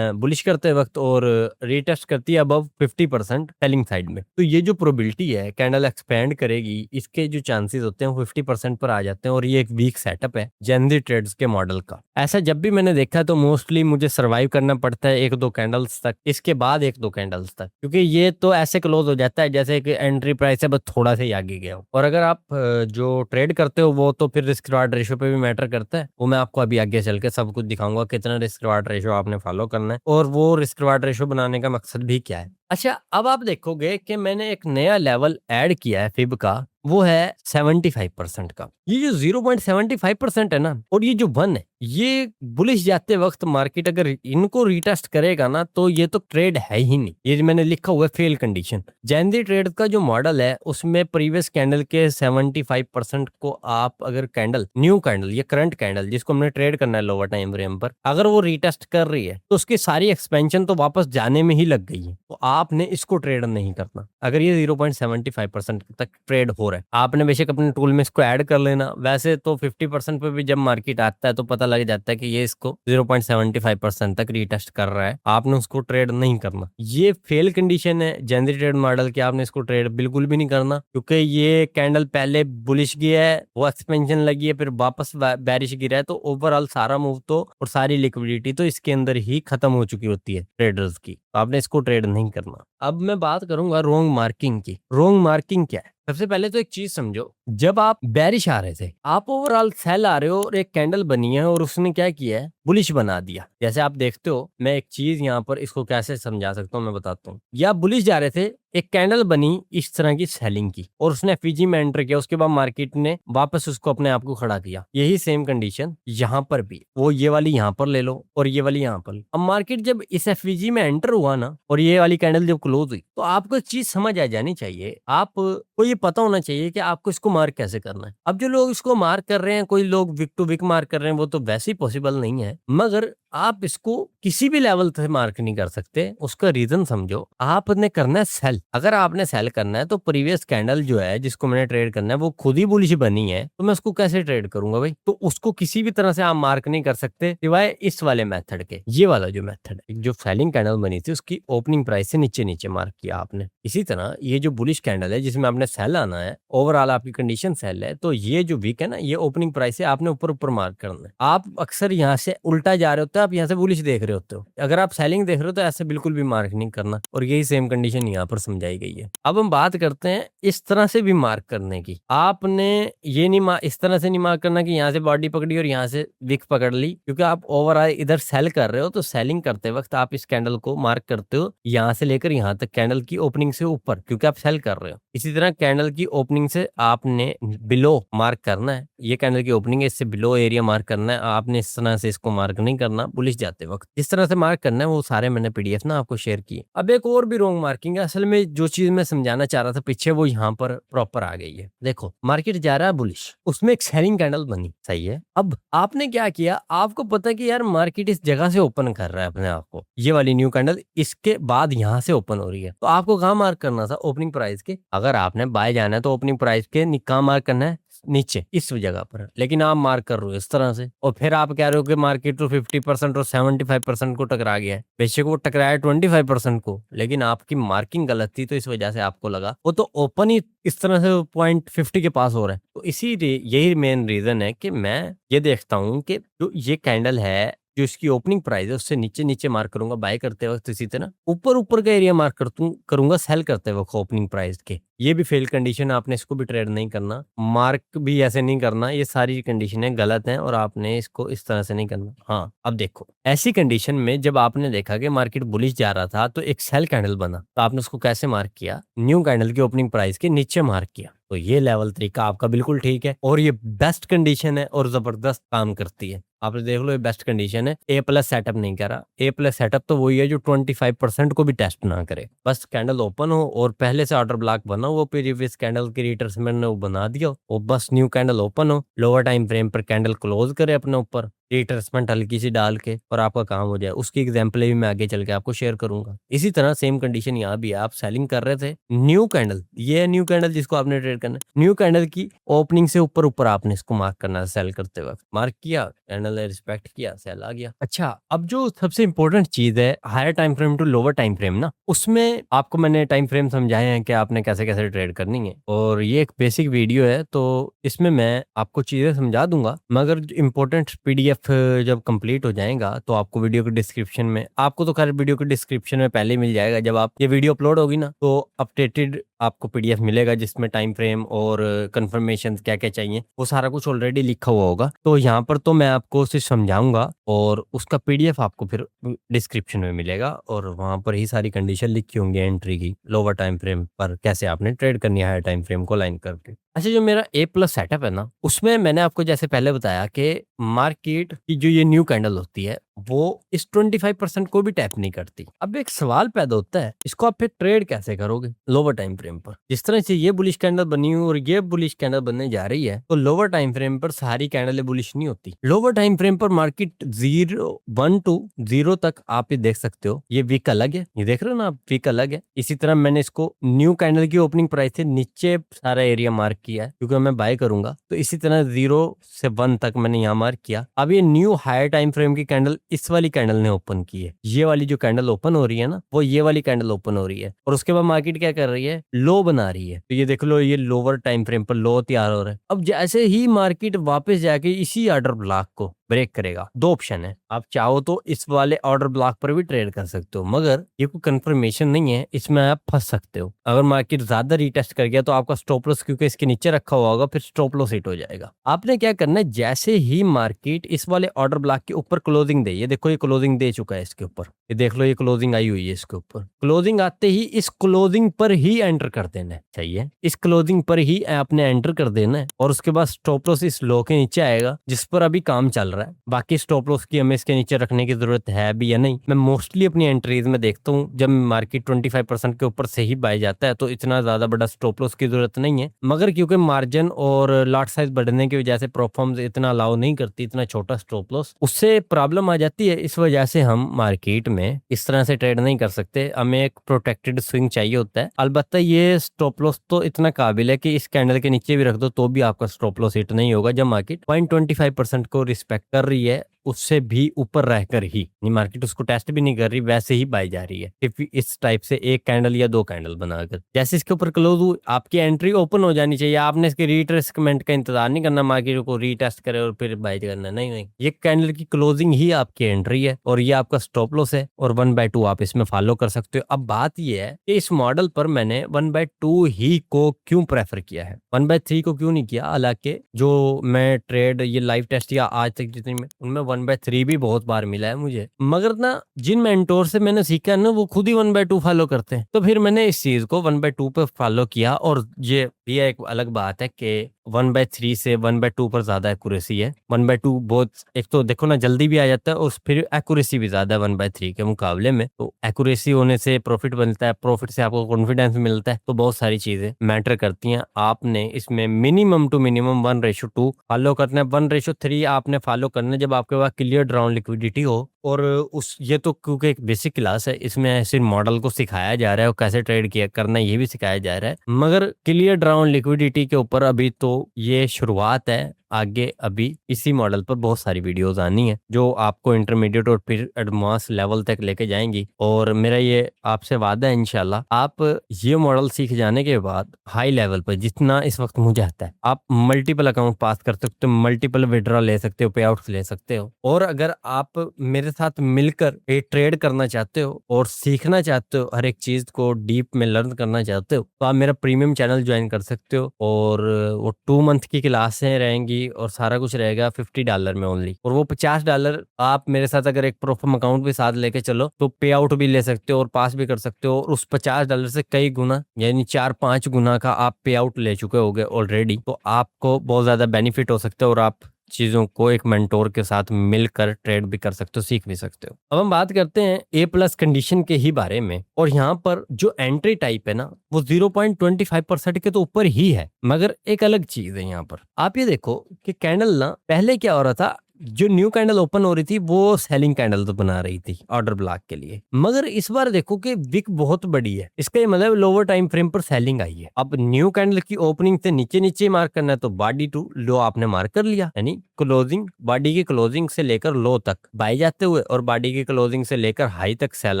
बुलिश करते वक्त, और रिटेस्ट करती है अबव 50% सेलिंग साइड में। तो ये जो प्रोबेबिलिटी है कैंडल एक्सपेंड करेगी, इसके जो चांसेस होते हैं वो 50% पर आ जाते हैं। और ये एक वीक सेटअप है जेनजी ट्रेड्स के मॉडल का। ऐसा जब भी मैंने देखा तो मोस्टली मुझे सर्वाइव करना पड़ता है 1-2 कैंडल कैंडल्स तक, इसके बाद 1-2 कैंडल्स तक, क्योंकि ये तो ऐसे क्लोज हो जाता है जैसे कि एंट्री प्राइस है बस थोड़ा सा ही आगे गया हो। और अगर आप जो ट्रेड करते हो वो तो फिर रिस्क रिवार्ड रेशियो पे भी मैटर करता है, वो मैं आपको अभी आगे चल के सब कुछ दिखाऊंगा कितना रिस्क रिवार्ड रेशियो आपने फॉलो करना है और वो रिस्क रिवार्ड रेशियो बनाने का मकसद भी क्या है। अच्छा, अब आप देखोगे कि मैंने एक नया लेवल ऐड किया है फिब का, वो है 75% का। ये जो 0.75% है ना, और ये जो 1 है, ये बुलिश जाते वक्त मार्केट अगर इनको रिटेस्ट करेगा ना तो ये तो ट्रेड है ही नहीं। ये मैंने लिखा हुआ है फेल कंडीशन। जैनदी ट्रेड का जो मॉडल है उसमें प्रीवियस कैंडल के 75% को आप अगर कैंडल, न्यू कैंडल या करंट कैंडल जिसको हमने ट्रेड करना है लोअर टाइम फ्रेम पर, अगर वो रिटेस्ट कर रही है तो उसकी सारी एक्सपेंशन तो वापस जाने में ही लग गई है। तो आपने इसको ट्रेड नहीं करना। अगर ये 0.75% तक ट्रेड हो रहा है, आपने बेशक अपने टूल में इसको ऐड कर लेना। वैसे तो 50% पे भी जब मार्केट आता है तो पता लग जाता है कि ये इसको 0.75% तक रिटेस्ट कर रहा है, आपने उसको ट्रेड नहीं करना। ये फेल कंडीशन है जनरल ट्रेड मॉडल की, आपने इसको ट्रेड बिल्कुल भी नहीं करना, क्योंकि ये कैंडल पहले बुलिश गया है, वो एक्सपेंशन लगी है, फिर वापस बेरिश गिरा है, तो ओवरऑल सारा मूव तो और सारी लिक्विडिटी तो इसके अंदर ही खत्म हो चुकी होती है ट्रेडर्स की। तो आपने इसको ट्रेड नहीं करना। अब मैं बात करूंगा रोंग मार्किंग की। रोंग मार्किंग क्या है? सबसे पहले तो एक चीज समझो, जब आप बेरिश आ रहे थे, आप ओवरऑल सेल आ रहे हो और एक कैंडल बनी है और उसने क्या किया है, बुलिश बना दिया। जैसे आप देखते हो, मैं एक चीज यहाँ पर इसको कैसे समझा सकता हूँ मैं बताता हूँ। या बुलिश जा रहे थे, एक कैंडल बनी इस तरह की सेलिंग की और उसने एफईजी में एंटर किया, उसके बाद मार्केट ने वापस उसको अपने आप को खड़ा किया। यही सेम कंडीशन यहाँ पर भी, वो ये वाली यहाँ पर ले लो और ये वाली यहाँ पर। अब मार्केट जब इस एफईजी में एंटर हुआ ना और ये वाली कैंडल जब क्लोज हुई, तो आपको एक चीज समझ आ जानी चाहिए, आपको ये पता होना चाहिए कि आपको इसको मार्क कैसे करना है। अब जो लोग इसको मार्क कर रहे हैं, कोई लोग विक टू विक मार्क कर रहे हैं, वो तो वैसे ही पॉसिबल नहीं है, मगर आप इसको किसी भी लेवल से मार्क नहीं कर सकते। उसका रीजन समझो, आपने करना है सेल। अगर आपने सेल करना है तो प्रीवियस कैंडल जो है जिसको मैंने ट्रेड करना है वो खुद ही बुलिश बनी है, तो मैं उसको कैसे ट्रेड करूंगा भाई? तो उसको किसी भी तरह से आप मार्क नहीं कर सकते सिवाय इस वाले मेथड के। ये वाला जो मेथड है, जो सेलिंग कैंडल बनी थी उसकी ओपनिंग प्राइस से नीचे नीचे मार्क किया आपने। इसी तरह ये जो बुलिश कैंडल है जिसमें आपने सेल आना है, ओवरऑल आपकी कंडीशन सेल है, तो ये जो वीक है ना, ये ओपनिंग प्राइस से आपने ऊपर ऊपर मार्क करना है। आप अक्सर यहाँ से उल्टा जा रहे होते हो, आप यहाँ से बुलिश देख रहे होते हो। अगर आप सेलिंग देख रहे हो तो ऐसे बिल्कुल भी मार्क नहीं करना, और यही सेम कंडीशन यहाँ पर समझाई गई है। अब हम बात करते हैं इस तरह से भी मार्क करने की। आपने ये नहीं इस तरह से नहीं मार्क करना कि यहाँ से बॉडी पकड़ी और यहाँ से विक पकड़ ली, क्योंकि आप ओवरऑल इधर सेल कर रहे हो, तो सेलिंग करते वक्त आप इस कैंडल को मार्क करते हो यहाँ से लेकर यहाँ तक, कैंडल की ओपनिंग से ऊपर, क्योंकि आप सेल कर रहे हो। इसी तरह कैंडल की ओपनिंग से आपने बिलो मार्क करना है। ये कैंडल की ओपनिंग है, इससे बिलो एरिया मार्क करना है। आपने इस तरह से इसको मार्क नहीं करना बुलिश जाते वक्त। जिस तरह से मार्क करना है वो सारे मैंने पीडीएफ ना आपको शेयर किए। अब एक और भी रॉन्ग मार्किंग है। असल में जो चीज मैं समझाना चाह रहा था पीछे, वो यहाँ पर प्रॉपर आ गई है। देखो, मार्केट जा रहा है बुलिश, उसमें एक सेलिंग कैंडल बनी, सही है। अब आपने क्या किया, आपको पता है कि यार मार्केट इस जगह से ओपन कर रहा है अपने आप को, ये वाली न्यू कैंडल इसके बाद यहाँ से ओपन हो रही है, तो आपको कहाँ मार्क करना था? ओपनिंग प्राइस के। अगर आपने बाय जाना है तो ओपनिंग प्राइस के कहाँ मार्क करना है? नीचे, इस जगह पर। लेकिन आप मार्क कर रहे हो इस तरह से, और फिर आप कह रहे हो कि मार्केट तो 50% और 75% को टकरा गया है। बेशक वो टकराया 25% को, लेकिन आपकी मार्किंग गलत थी, तो इस वजह से आपको लगा वो तो ओपन ही इस तरह से 0.50 के पास हो रहा है। तो यही मेन रीजन है कि मैं ये देखता हूँ कि जो ये कैंडल है, जो इसकी ओपनिंग प्राइस है, उससे नीचे नीचे मार्क करूंगा बाय करते वक्त, इसी तरह ऊपर ऊपर का एरिया मार्क करूंगा सेल करते वक्त ओपनिंग प्राइस के। ये भी फेल कंडीशन, आपने इसको भी ट्रेड नहीं करना, मार्क भी ऐसे नहीं करना। ये सारी कंडीशनें गलत हैं और आपने इसको इस तरह से नहीं करना। हाँ, अब देखो, ऐसी कंडीशन में जब आपने देखा कि मार्केट बुलिश जा रहा था तो एक सेल कैंडल बना, तो आपने उसको कैसे मार्क किया? न्यू कैंडल की ओपनिंग प्राइस के नीचे मार्क किया। तो ये लेवल तरीका आपका बिल्कुल ठीक है और ये बेस्ट कंडीशन है और जबरदस्त काम करती है। आप देख लो, ये बेस्ट कंडीशन है। A+ सेटअप नहीं करा। A+ सेटअप तो वही है जो 25% को भी टेस्ट ना करे। बस कैंडल ओपन हो और पहले से ऑर्डर ब्लॉक बना हो, प्रीवियस कैंडल के रिट्रेसमेंट ने वो बना दिया, और बस न्यू कैंडल ओपन हो, लोअर टाइम फ्रेम पर कैंडल क्लोज करे अपने ऊपर, रिट्रेसमेंट हल्की सी डाल के, और आपका काम हो जाए। उसकी एग्जाम्पल भी मैं आगे चल के आपको शेयर करूंगा। इसी तरह सेम कंडीशन यहाँ भी है। आप सेलिंग कर रहे थे, न्यू कैंडल, ये है न्यू कैंडल जिसको आपने ट्रेड करना है। न्यू कैंडल की ओपनिंग से ऊपर ऊपर आपने इसको मार्क करना है। सेल करते वक्त मार्क किया, कैंडल कैंडल ने रिस्पेक्ट किया, सेल आ गया। अच्छा, अब जो सबसे इंपॉर्टेंट चीज है higher time frame to lower time frame ना, उसमें आपको मैंने टाइम फ्रेम समझाए हैं कि आपने कैसे कैसे ट्रेड करनी है, और ये एक बेसिक वीडियो है तो इसमें मैं आपको चीजें समझा दूंगा। मगर इंपॉर्टेंट पीडीएफ जब कंप्लीट हो जाएगा तो आपको वीडियो के डिस्क्रिप्शन में, आपको तो खैर वीडियो के डिस्क्रिप्शन में पहले ही मिल जाएगा, जब आप ये वीडियो अपलोड होगी ना तो अपडेटेड आपको पीडीएफ मिलेगा जिसमें टाइम फ्रेम और कंफर्मेशन क्या क्या चाहिए वो सारा कुछ ऑलरेडी लिखा हुआ होगा। तो यहाँ पर तो मैं आपको सिर्फ समझाऊंगा और उसका पीडीएफ आपको फिर डिस्क्रिप्शन में मिलेगा, और वहां पर ही सारी कंडीशन लिखी होंगी एंट्री की, लोअर टाइम फ्रेम पर कैसे आपने ट्रेड करनी है हायर टाइम फ्रेम को लाइन करके। अच्छा, जो मेरा ए प्लस सेटअप है ना, उसमें मैंने आपको जैसे पहले बताया कि मार्केट की जो ये न्यू कैंडल होती है वो इस 25% को भी टैप नहीं करती। अब एक सवाल पैदा होता है, इसको आप फिर ट्रेड कैसे करोगे लोअर टाइम फ्रेम पर? जिस तरह से ये बुलिश कैंडल बनी हुई और ये बुलिश कैंडल बनने जा रही है, तो लोअर टाइम फ्रेम पर सारी कैंडलें बुलिश नहीं होती। लोअर टाइम फ्रेम पर मार्केट 1 to 0 तक आप ये देख सकते हो, ये वीक अलग है, ये देख रहे हो ना आप, वीक अलग है। इसी तरह मैंने इसको न्यू कैंडल की ओपनिंग प्राइस से नीचे सारा एरिया मार्क किया है क्योंकि मैं बाय करूंगा, तो इसी तरह 0 से 1 तक मैंने यहाँ मार्क किया। अब ये न्यू हायर टाइम फ्रेम की कैंडल इस वाली कैंडल ने ओपन की है, ये वाली जो कैंडल ओपन हो रही है ना वो ये वाली कैंडल ओपन हो रही है, और उसके बाद मार्केट क्या कर रही है, लो बना रही है। तो ये देख लो, ये लोअर टाइम फ्रेम पर लो तैयार हो रहा है। अब जैसे ही मार्केट वापस जाके इसी ऑर्डर ब्लॉक को ब्रेक करेगा, दो ऑप्शन है, आप चाहो तो इस वाले ऑर्डर ब्लॉक पर भी ट्रेड कर सकते हो, मगर ये कोई कंफर्मेशन नहीं है, इसमें आप फंस सकते हो। अगर मार्केट ज्यादा रीटेस्ट कर गया तो आपका स्टॉप लॉस क्योंकि इसके नीचे रखा हुआ होगा, फिर स्टॉप लॉस हिट हो जाएगा। आपने क्या करना है, जैसे ही मार्केट इस वाले ऑर्डर ब्लॉक के ऊपर क्लोजिंग दे, ये देखो ये क्लोजिंग दे चुका है इसके ऊपर, ये देख लो ये क्लोजिंग आई हुई है इसके ऊपर, क्लोजिंग आते ही इस क्लोजिंग पर ही एंटर कर देना है, चाहिए इस क्लोजिंग पर ही आपने एंटर कर देना है, और उसके बाद स्टॉप लॉस इस लो के नीचे आएगा जिस पर अभी काम चल रहा है। बाकी स्टॉप लॉस की हमें इसके नीचे रखने की जरूरत है भी या नहीं, मैं मोस्टली अपनी एंट्रीज में देखता हूँ जब मार्केट 25% के ऊपर से ही बाय जाता है तो इतना ज्यादा बड़ा स्टॉप लॉस की जरूरत नहीं है, मगर क्योंकि मार्जिन और लॉट साइज बढ़ने की वजह से प्रोफॉर्म्स इतना अलाउ नहीं करती इतना छोटा स्टॉप लॉस, उससे प्रॉब्लम आ जाती है। इस वजह से हम मार्केट में इस तरह से ट्रेड नहीं कर सकते, हमें एक प्रोटेक्टेड स्विंग चाहिए होता है। अलबत्ता ये स्टॉप लॉस तो इतना काबिल है कि इस कैंडल के नीचे भी रख दो तो भी आपका स्टॉप लॉस हिट नहीं होगा, जब मार्केट 0.25% को रिस्पेक्ट कर रही है, उससे भी ऊपर रहकर ही, मार्केट उसको टेस्ट भी नहीं कर रही, वैसे ही बाय जा रही है। सिर्फ इस टाइप से एक कैंडल या दो कैंडल बनाकर, जैसे इसके ऊपर क्लोज हुई आपकी एंट्री ओपन हो जानी चाहिए, आपने इसके रीट्रेसमेंट का इंतजार नहीं करना, मार्केट को रीटेस्ट करे और फिर बाय करना, नहीं, ये कैंडल की क्लोजिंग ही आपकी एंट्री है और ये आपका स्टॉप लॉस है, और 1/2 आप इसमें फॉलो कर सकते हो। अब बात ये है कि इस मॉडल पर मैंने 1/2 ही को क्यों प्रेफर किया है, 1/3 को क्यों नहीं किया, हालांकि जो मैं ट्रेड ये लाइव टेस्ट या आज तक जितनी में, उनमें 1/3 भी बहुत बार मिला है मुझे, मगर ना जिन मेंटोर से मैंने सीखा है ना वो खुद ही 1/2 फॉलो करते हैं, तो फिर मैंने इस चीज को 1/2 पे फॉलो किया। और ये भी एक अलग बात है कि 1/3 से 1/2 पर ज्यादा एक्यूरेसी है। 1/2 बहुत, एक तो देखो ना जल्दी भी आ जाता है और फिर एक्यूरेसी भी ज्यादा है 1/3 के मुकाबले में, तो एक्यूरेसी होने से प्रॉफिट बनता है, प्रॉफिट से आपको कॉन्फिडेंस मिलता है, तो बहुत सारी चीजें मैटर करती हैं। आपने इसमें मिनिमम टू मिनिमम 1:2 फॉलो करना है, 1:3 आपने फॉलो करना है जब आपके पास क्लियर ड्राउन लिक्विडिटी हो। और उस ये तो क्योंकि एक बेसिक क्लास है, इसमें ऐसे मॉडल को सिखाया जा रहा है और कैसे ट्रेड किया करना है ये भी सिखाया जा रहा है, मगर क्लियर ड्राउन लिक्विडिटी के ऊपर अभी तो ये शुरुआत है, आगे अभी इसी मॉडल पर बहुत सारी वीडियोस आनी है जो आपको इंटरमीडिएट और फिर एडवांस लेवल तक लेके जाएंगी। और मेरा ये आपसे वादा है इंशाल्लाह, आप ये मॉडल सीख जाने के बाद हाई लेवल पर जितना इस वक्त मुझे आता है, आप मल्टीपल अकाउंट पास कर सकते हो, मल्टीपल विड्रॉ ले सकते हो, पे आउट्स ले सकते हो। और अगर आप मेरे साथ मिलकर एक ट्रेड करना चाहते हो और सीखना चाहते हो, हर एक चीज को डीप में लर्न करना चाहते हो, तो आप मेरा प्रीमियम चैनल ज्वाइन कर सकते हो। और वो 2 मंथ की क्लासें रहेंगी और सारा कुछ रहेगा $50 में ओनली, और वो $50 आप मेरे साथ अगर एक प्रोफार्म अकाउंट भी साथ लेके चलो तो पे आउट भी ले सकते हो और पास भी कर सकते हो, और उस $50 से कई गुना यानी 4-5 गुना का आप पे आउट ले चुके होगे ऑलरेडी, तो आपको बहुत ज्यादा बेनिफिट हो सकता है और आप चीजों को एक मेंटोर के साथ मिलकर ट्रेड भी कर सकते हो, सीख भी सकते हो। अब हम बात करते हैं A+ कंडीशन के ही बारे में, और यहाँ पर जो एंट्री टाइप है ना वो 0.25% के तो ऊपर ही है, मगर एक अलग चीज है यहाँ पर। आप ये देखो कि कैंडल ना पहले क्या हो रहा था, जो न्यू कैंडल ओपन हो रही थी वो सेलिंग कैंडल तो बना रही थी ऑर्डर ब्लॉक के लिए, मगर इस बार देखो कि विक बहुत बड़ी है, इसका ये मतलब लोअर टाइम फ्रेम पर सेलिंग आई है। अब न्यू कैंडल की ओपनिंग से नीचे नीचे मार्क करना है, तो बॉडी टू लो आपने मार्क कर लिया, यानी क्लोजिंग, बॉडी की क्लोजिंग से लेकर लो तक बाय जाते हुए और बॉडी की क्लोजिंग से लेकर हाई तक सेल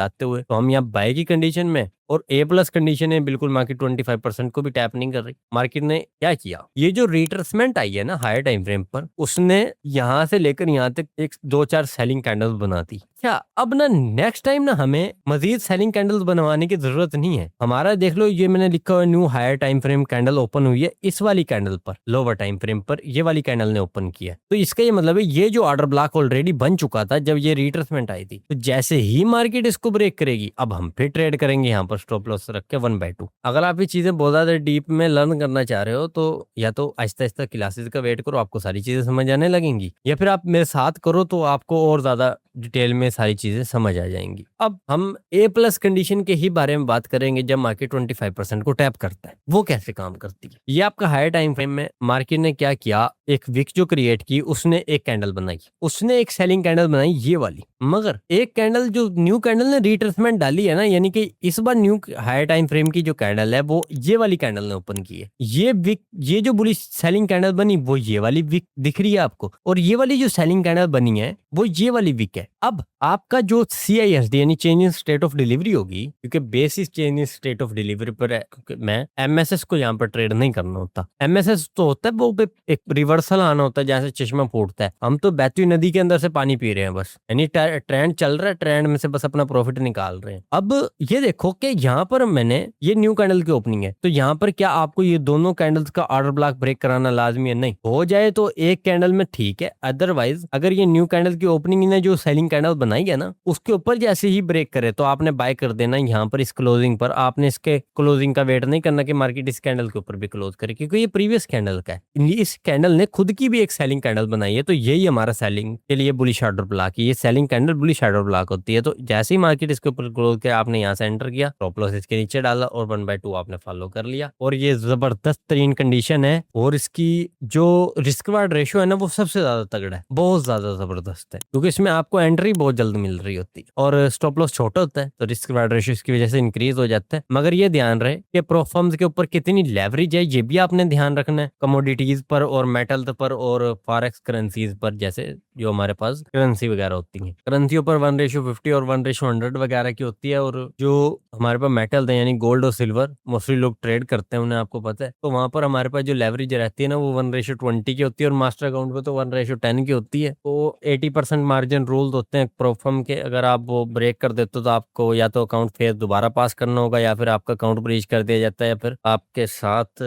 आते हुए, तो हम यहाँ बाय की कंडीशन में और ए प्लस कंडीशन है, बिल्कुल मार्केट 25% को भी टैप नहीं कर रही। मार्केट ने क्या किया, ये जो रिट्रेसमेंट आई है ना हायर टाइम फ्रेम पर, उसने यहाँ से लेकर यहाँ तक एक 2-4 सेलिंग कैंडल्स बनाती। क्या अब ना नेक्स्ट टाइम ना हमें मजीद सेलिंग कैंडल्स बनवाने की जरूरत नहीं है। हमारा देख लो, ये मैंने लिखा हुआ new hire time frame candle open हुई है इस वाली कैंडल पर, लोअर टाइम फ्रेम पर ये वाली कैंडल ने ओपन किया, तो इसका ये मतलब है ये जो ऑर्डर ब्लॉक ऑलरेडी बन चुका था जब ये रिट्रेसमेंट आई थी, तो जैसे ही मार्केट इसको ब्रेक करेगी अब हम फिर ट्रेड करेंगे यहाँ पर स्टॉप लॉस रख के 1/2। अगर आप ये चीजें बहुत ज्यादा डीप में लर्न करना चाह रहे हो तो या तो आहिस्ता आहिस्ता क्लासेस का वेट करो, आपको सारी चीजें समझ आने लगेंगी, या फिर आप मेरे साथ करो तो आपको और ज्यादा डिटेल में सारी चीजें समझ आ जाएंगी। अब हम ए प्लस कंडीशन के ही बारे में बात करेंगे जब मार्केट 25% को टैप करता है, वो कैसे काम करती है। ये आपका हायर टाइम फ्रेम में मार्केट ने क्या किया, एक विक जो क्रिएट की उसने एक कैंडल बनाई, उसने एक सेलिंग कैंडल बनाई ये वाली, मगर एक कैंडल जो न्यू कैंडल ने रिट्रेसमेंट डाली है ना, यानी कि इस बार न्यू हायर टाइम फ्रेम की जो कैंडल है वो ये वाली कैंडल ने ओपन की है। ये विक, ये जो बुलिश सेलिंग कैंडल बनी वो ये वाली विक दिख रही है आपको, और ये वाली जो सेलिंग कैंडल बनी है वो ये वाली विक है। अब आपका जो CISD यानी change in state of delivery होगी, क्योंकि basis change in state of delivery पर है, क्योंकि मैं MSS को यहाँ पर ट्रेड नहीं करना होता। MSS तो होता है वो एक रिवर्सल आना होता है, जैसे चश्मा फूटता है, हम तो बहती हुई नदी के अंदर से पानी पी रहे हैं बस, यानी ट्रेंड चल रहा है, ट्रेंड में से बस अपना प्रॉफिट निकाल रहे हैं। अब ये देखो कि यहाँ पर मैंने ये न्यू कैंडल की ओपनिंग है, तो यहाँ पर क्या आपको ये दोनों कैंडल्स का ऑर्डर ब्लॉक ब्रेक कराना लाजमी है? नहीं, हो जाए तो एक कैंडल में ठीक है, अदरवाइज अगर ये न्यू कैंडल की ओपनिंग ने जो सेलिंग कैंडल बनाई है ना उसके ऊपर जैसे ही ब्रेक करे तो आपने बाय कर देना यहाँ पर इस क्लोजिंग पर। आपने इसके क्लोजिंग का वेट नहीं करना कि मार्केट इस कैंडल के ऊपर भी क्लोज करे, क्योंकि ये प्रीवियस कैंडल का है। इस कैंडल ने खुद की भी एक सेलिंग कैंडल बनाई है, तो यही हमारा सेलिंग के लिए बुलिश ऑर्डर ब्लॉक है। ये selling candle bullish order block होती है, तो जैसे ही मार्केट इसके ऊपर क्लोज किया आपने यहाँ से एंटर किया, स्टॉप लॉस इसके नीचे डाला और 1/2 आपने फॉलो कर लिया, और ये जबरदस्त तरीन कंडीशन है। और इसकी जो रिस्क रिवार्ड रेशियो है ना वो सबसे ज्यादा तगड़ा है, बहुत ज्यादा जबरदस्त है, क्योंकि इसमें आपको एंट्री बहुत जल्द मिल रही होती है और स्टॉप लॉस छोटा होता है, तो रिस्क रिवार्ड रेशियो इसकी वजह से इंक्रीज हो जाता है। मगर ये ध्यान रहे कि प्रो फर्म्स के ऊपर कितनी लेवरेज है ये भी आपने ध्यान रखना है, कमोडिटीज पर और मेटल पर और फॉरेक्स करेंसीज पर, जैसे जो हमारे पास करेंसी वगैरह होती है, करेंसियों पर 1/50 और 1/100 वगैरह की होती है, और जो हमारे पास मेटल है यानी गोल्ड और सिल्वर मोस्टली लोग ट्रेड करते हैं, उन्हें आपको पता है, तो वहां पर हमारे पास जो लेवरेज रहती है ना वो 1/20 की होती है, और मास्टर अकाउंट पे तो 1/10 की होती है। तो 80% मार्जिन रूल होते हैं प्रो फर्म के, अगर आप वो ब्रेक कर देते हो तो आपको या तो अकाउंट फेयर दोबारा पास करना होगा, या फिर आपका अकाउंट ब्रीच कर दिया जाता है, या फिर आपके साथ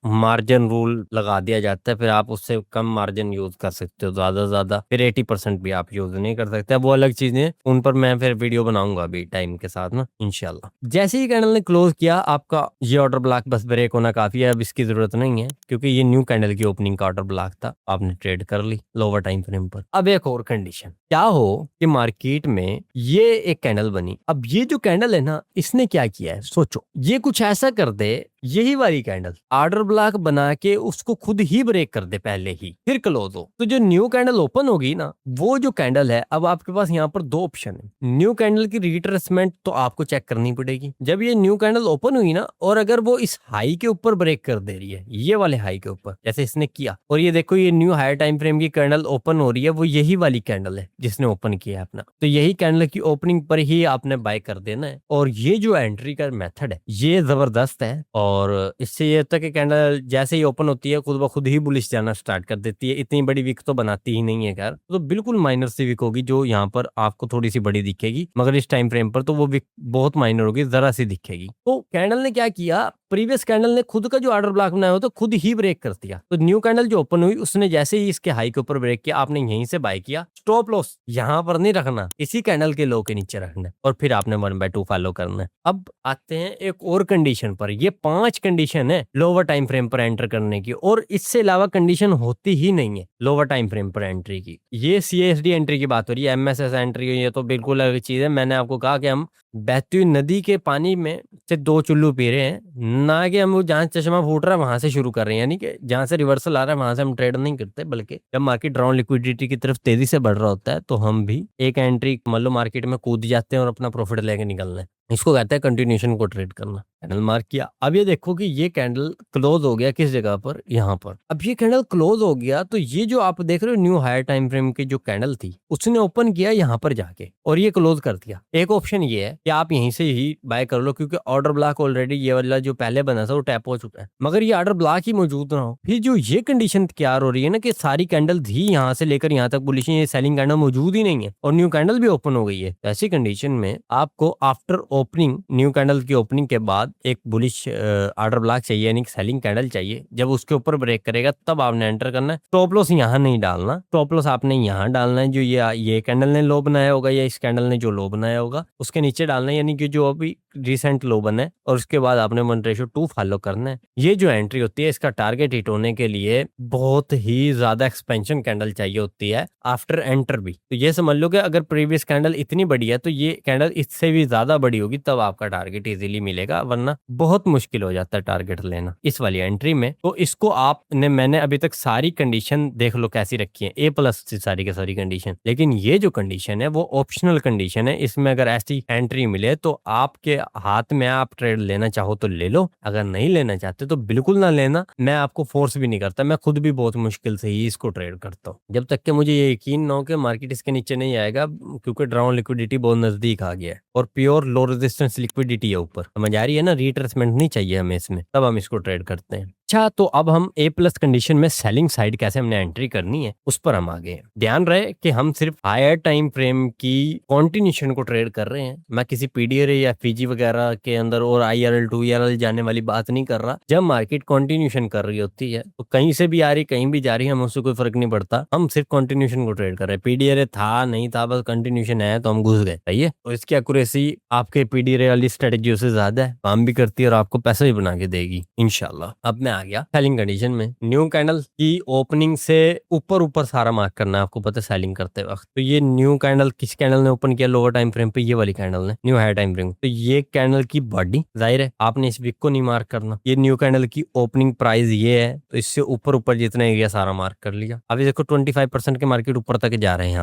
मार्जिन रूल लगा दिया जाता है, फिर आप उससे कम मार्जिन यूज कर सकते हो, ज्यादा से ज्यादा फिर 80% भी आप यूज नहीं कर सकते। वो अलग चीजें, उन पर मैं फिर वीडियो बनाऊंगा अभी टाइम के साथ ना इंशाल्लाह। जैसे ही कैंडल ने क्लोज किया आपका ये ऑर्डर ब्लॉक बस ब्रेक होना काफी है, अब इसकी जरूरत नहीं है, क्योंकि ये न्यू कैंडल की ओपनिंग का ऑर्डर ब्लॉक था, आपने ट्रेड कर ली लोअर टाइम फ्रेम पर। अब एक और कंडीशन, क्या हो कि मार्केट में ये एक कैंडल बनी, अब ये जो कैंडल है ना इसने क्या किया है, सोचो, ये कुछ ऐसा कर दे, यही वाली कैंडल ऑर्डर ब्लॉक बना के उसको खुद ही ब्रेक कर दे पहले ही, फिर क्लोज हो, तो जो न्यू कैंडल ओपन होगी ना वो जो कैंडल है, अब आपके पास यहाँ पर 2 ऑप्शन है। न्यू कैंडल की रिट्रेसमेंट तो आपको चेक करनी पड़ेगी, जब ये न्यू कैंडल ओपन हुई ना और अगर वो इस हाई के ऊपर ब्रेक कर दे रही है, ये वाले हाई के ऊपर जैसे इसने किया, और ये देखो ये न्यू हायर टाइम फ्रेम की कैंडल ओपन हो रही है, वो यही वाली कैंडल है जिसने ओपन किया है अपना, तो यही कैंडल की ओपनिंग पर ही आपने बाय कर देना है। और ये जो एंट्री का मेथड है ये जबरदस्त है, और इससे ये होता है कि कैंडल जैसे ही ओपन होती है खुद ब खुद ही बुलिश जाना स्टार्ट कर देती है। इतनी बड़ी विक तो बनाती ही नहीं है खैर, तो बिल्कुल माइनर सी विक होगी जो यहाँ पर आपको थोड़ी सी बड़ी दिखेगी, मगर इस टाइम फ्रेम पर तो वो विक बहुत माइनर होगी, जरा सी दिखेगी। तो कैंडल ने क्या किया, प्रीवियस कैंडल ने खुद का जो ऑर्डर ब्लॉक बनाया हो तो खुद ही ब्रेक कर दिया, तो न्यू कैंडल जो ओपन हुई उसने जैसे ही इसके हाई के ऊपर ब्रेक किया, आपने यहीं से बाय किया, स्टॉप लॉस यहाँ पर नहीं रखना, इसी कैंडल के लो के नीचे रखना है, और फिर आपने 1/2 फॉलो करना है। अब आते हैं एक और कंडीशन पर, ये 5 कंडीशन है लोअर टाइम फ्रेम पर एंटर करने की, और इससे अलावा कंडीशन होती ही नहीं है लोअर टाइम फ्रेम पर एंट्री की। ये CSD एंट्री की बात हो रही है, MSS एंट्री ये तो बिल्कुल अलग चीज है। मैंने आपको कहा कि हम बहती हुई नदी के पानी में से 2 चुल्लू पी रहे हैं, ना कि हम वो जहाँ चश्मा फूट रहा है वहां से शुरू कर रहे हैं, यानी कि जहां से रिवर्सल आ रहा है वहां से हम ट्रेड नहीं करते, बल्कि जब मार्केट डाउन लिक्विडिटी की तरफ तेजी से बढ़ रहा होता है तो हम भी एक एंट्री मान लो मार्केट में कूद जाते हैं और अपना प्रॉफिट लेके निकलना है। इसको कहते हैं कंटिन्यूएशन को ट्रेड करना। कैंडल मार्क किया, अब ये देखो कि ये कैंडल क्लोज हो गया किस जगह पर, यहाँ पर। अब ये कैंडल क्लोज हो गया तो ये जो आप देख रहे हो न्यू हायर टाइम फ्रेम की जो कैंडल थी उसने ओपन किया यहाँ पर जाके और ये क्लोज कर दिया। एक ऑप्शन ये है कि आप यहीं से ही बाय कर लो, क्योंकि ऑर्डर ब्लॉक ऑलरेडी ये वाला जो पहले बना था वो टैप हो चुका है। मगर ये ऑर्डर ब्लॉक ही मौजूद ना हो, फिर जो ये कंडीशन तैयार हो रही है ना कि सारी कैंडल थी यहाँ से लेकर यहाँ तक बुलिश, ये सेलिंग कैंडल मौजूद ही नहीं है और न्यू कैंडल भी ओपन हो गई है। ऐसी कंडीशन में आपको आफ्टर ओपनिंग, न्यू कैंडल की ओपनिंग के बाद एक बुलिश ऑर्डर ब्लॉक चाहिए, यानी सेलिंग कैंडल चाहिए। जब उसके ऊपर ब्रेक करेगा तब आपने एंटर करना है। स्टॉप लॉस यहाँ नहीं डालना, स्टॉप लॉस आपने यहाँ डालना है जो ये कैंडल ने लो बनाया होगा या इस कैंडल ने जो लो बनाया होगा उसके नीचे डालना है, यानी कि जो अभी रिसेंट लो बना है, और उसके बाद आपने 1:2 फॉलो करना है। ये जो एंट्री होती है इसका टारगेट हिट होने के लिए बहुत ही ज्यादा एक्सपेंशन कैंडल चाहिए होती है आफ्टर एंटर भी। तो ये समझ लो कि अगर प्रीवियस कैंडल इतनी बड़ी है तो ये कैंडल इससे भी ज्यादा बड़ी होगी तब आपका टारगेट इजीली मिलेगा, वरना बहुत मुश्किल हो जाता है टारगेट लेना इस वाली एंट्री में। तो इसको आपने, मैंने अभी तक सारी कंडीशन देख लो कैसी रखी है, A+ सारी की सारी कंडीशन, लेकिन ये जो कंडीशन है वो ऑप्शनल कंडीशन है। इसमें अगर ऐसी एंट्री मिले तो आपके हाथ में, आप ट्रेड लेना चाहो तो ले लो, अगर नहीं लेना चाहते तो बिल्कुल ना लेना। मैं आपको फोर्स भी नहीं करता, मैं खुद भी बहुत मुश्किल से ही इसको ट्रेड करता हूँ जब तक कि मुझे ये यकीन ना हो कि मार्केट इसके नीचे नहीं आएगा, क्योंकि डाउन लिक्विडिटी बहुत नजदीक आ गया है और प्योर लो रेजिस्टेंस लिक्विडिटी है ऊपर, समझ आ रही है ना, रिट्रेसमेंट नहीं चाहिए हमें इसमें, तब हम इसको ट्रेड करते हैं। अच्छा, तो अब हम A+ कंडीशन में सेलिंग साइड कैसे हमने एंट्री करनी है उस पर हम आगे हैं। ध्यान रहे कि हम सिर्फ हायर टाइम फ्रेम की कंटिन्यूएशन को ट्रेड कर रहे हैं, मैं किसी PDRA या FIGI वगैरह के अंदर और IRL 2ERL जाने वाली बात नहीं कर रहा। जब मार्केट कंटिन्यूएशन कर रही होती है तो कहीं से भी आ रही कहीं भी जा रही है, हम उससे कोई फर्क नहीं पड़ता, हम सिर्फ कंटिन्यूएशन को ट्रेड कर रहे हैं। PDRA था नहीं था, बस कंटिन्यूएशन है तो हम घुस गए, सही है। तो इसकी एक्यूरेसी आपके PDRA वाली स्ट्रेटेजी से ज्यादा है, काम भी करती है और आपको पैसा भी बना के देगी इंशाल्लाह। अब मैं आ गया सेलिंग कंडीशन में। न्यू कैंडल की ओपनिंग से ऊपर सारा मार्क करना है, आपको पता है सेलिंग करते वक्त। तो ये न्यू कैंडल किस कैंडल ने ओपन किया लोअर टाइम फ्रेम पे, ये वाली कैंडल ने, न्यू हायर टाइम फ्रेम। तो ये कैंडल की बॉडी, जाहिर है आपने इस विक को नहीं मार्क करना। ये न्यू कैंडल की ओपनिंग प्राइस ये है, तो इससे ऊपर जितना एरिया सारा मार्क कर लिया। अभी देखो 25% के मार्केट ऊपर तक जा रहे हैं,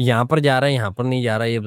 यहाँ पर जा रहा है, यहाँ पर नहीं जा रहा है, ये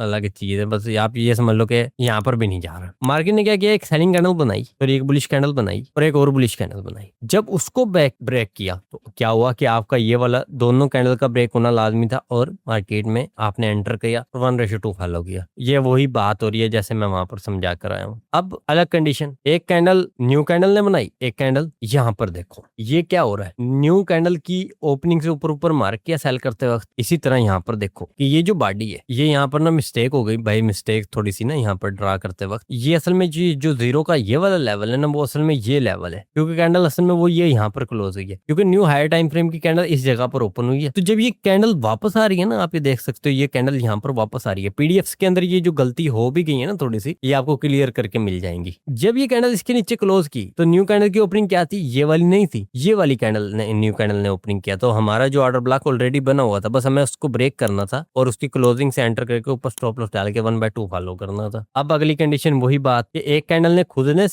अलग चीज है। बस आप ये समझ लो कि यहाँ पर भी नहीं जा रहा। मार्केट ने क्या किया, एक सेलिंग कैंडल बनाई, फिर एक बुलिश कैंडल बनाई और एक और बुलिश कैंडल बनाई। जब उसको ब्रेक किया तो क्या हुआ कि आपका ये वाला दोनों कैंडल का ब्रेक होना लाजमी था और मार्केट में आपने एंटर किया और 1:2 फॉलो किया। ये वही बात हो रही है जैसे मैं वहां पर समझा कर आया हूँ। अब अलग कंडीशन, एक कैंडल न्यू कैंडल ने बनाई, एक कैंडल यहाँ पर देखो ये क्या हो रहा है, न्यू कैंडल की ओपनिंग से ऊपर मार्क किया सेल करते वक्त। इसी तरह यहाँ पर देखो कि ये जो बॉडी है, ये यहाँ पर ना मिस्टेक हो गई भाई, मिस्टेक थोड़ी सी ना यहाँ पर ड्रा करते वक्त। ये असल में जो जीरो का ये वाला लेवल है ना, वो असल में ये लेवल है, क्योंकि कैंडल असल में वो ये यहाँ पर क्लोज हुई है, क्योंकि न्यू हायर टाइम फ्रेम की कैंडल इस जगह पर ओपन हुई है। तो जब ये कैंडल वापस आ रही है ना, आप ये देख सकते हो ये कैंडल यहाँ पर वापस आ रही है। पीडीएफ के अंदर ये जो गलती हो भी गई है ना थोड़ी सी, ये आपको क्लियर करके मिल जाएंगी। जब ये कैंडल इसके नीचे क्लोज की तो न्यू कैंडल की ओपनिंग क्या थी, ये वाली नहीं थी, ये वाली कैंडल ने, न्यू कैंडल ने ओपनिंग किया। तो हमारा जो ऑर्डर ब्लॉक ऑलरेडी बना हुआ था, बस हमें उसको ब्रेक करना था और उसकी क्लोजिंग से एंटर करके ऊपर स्टॉप लॉस डाल के 1/2 फॉलो करना था। अब अगली कंडीशन वही बात कि एक कैंडल ने खुद ने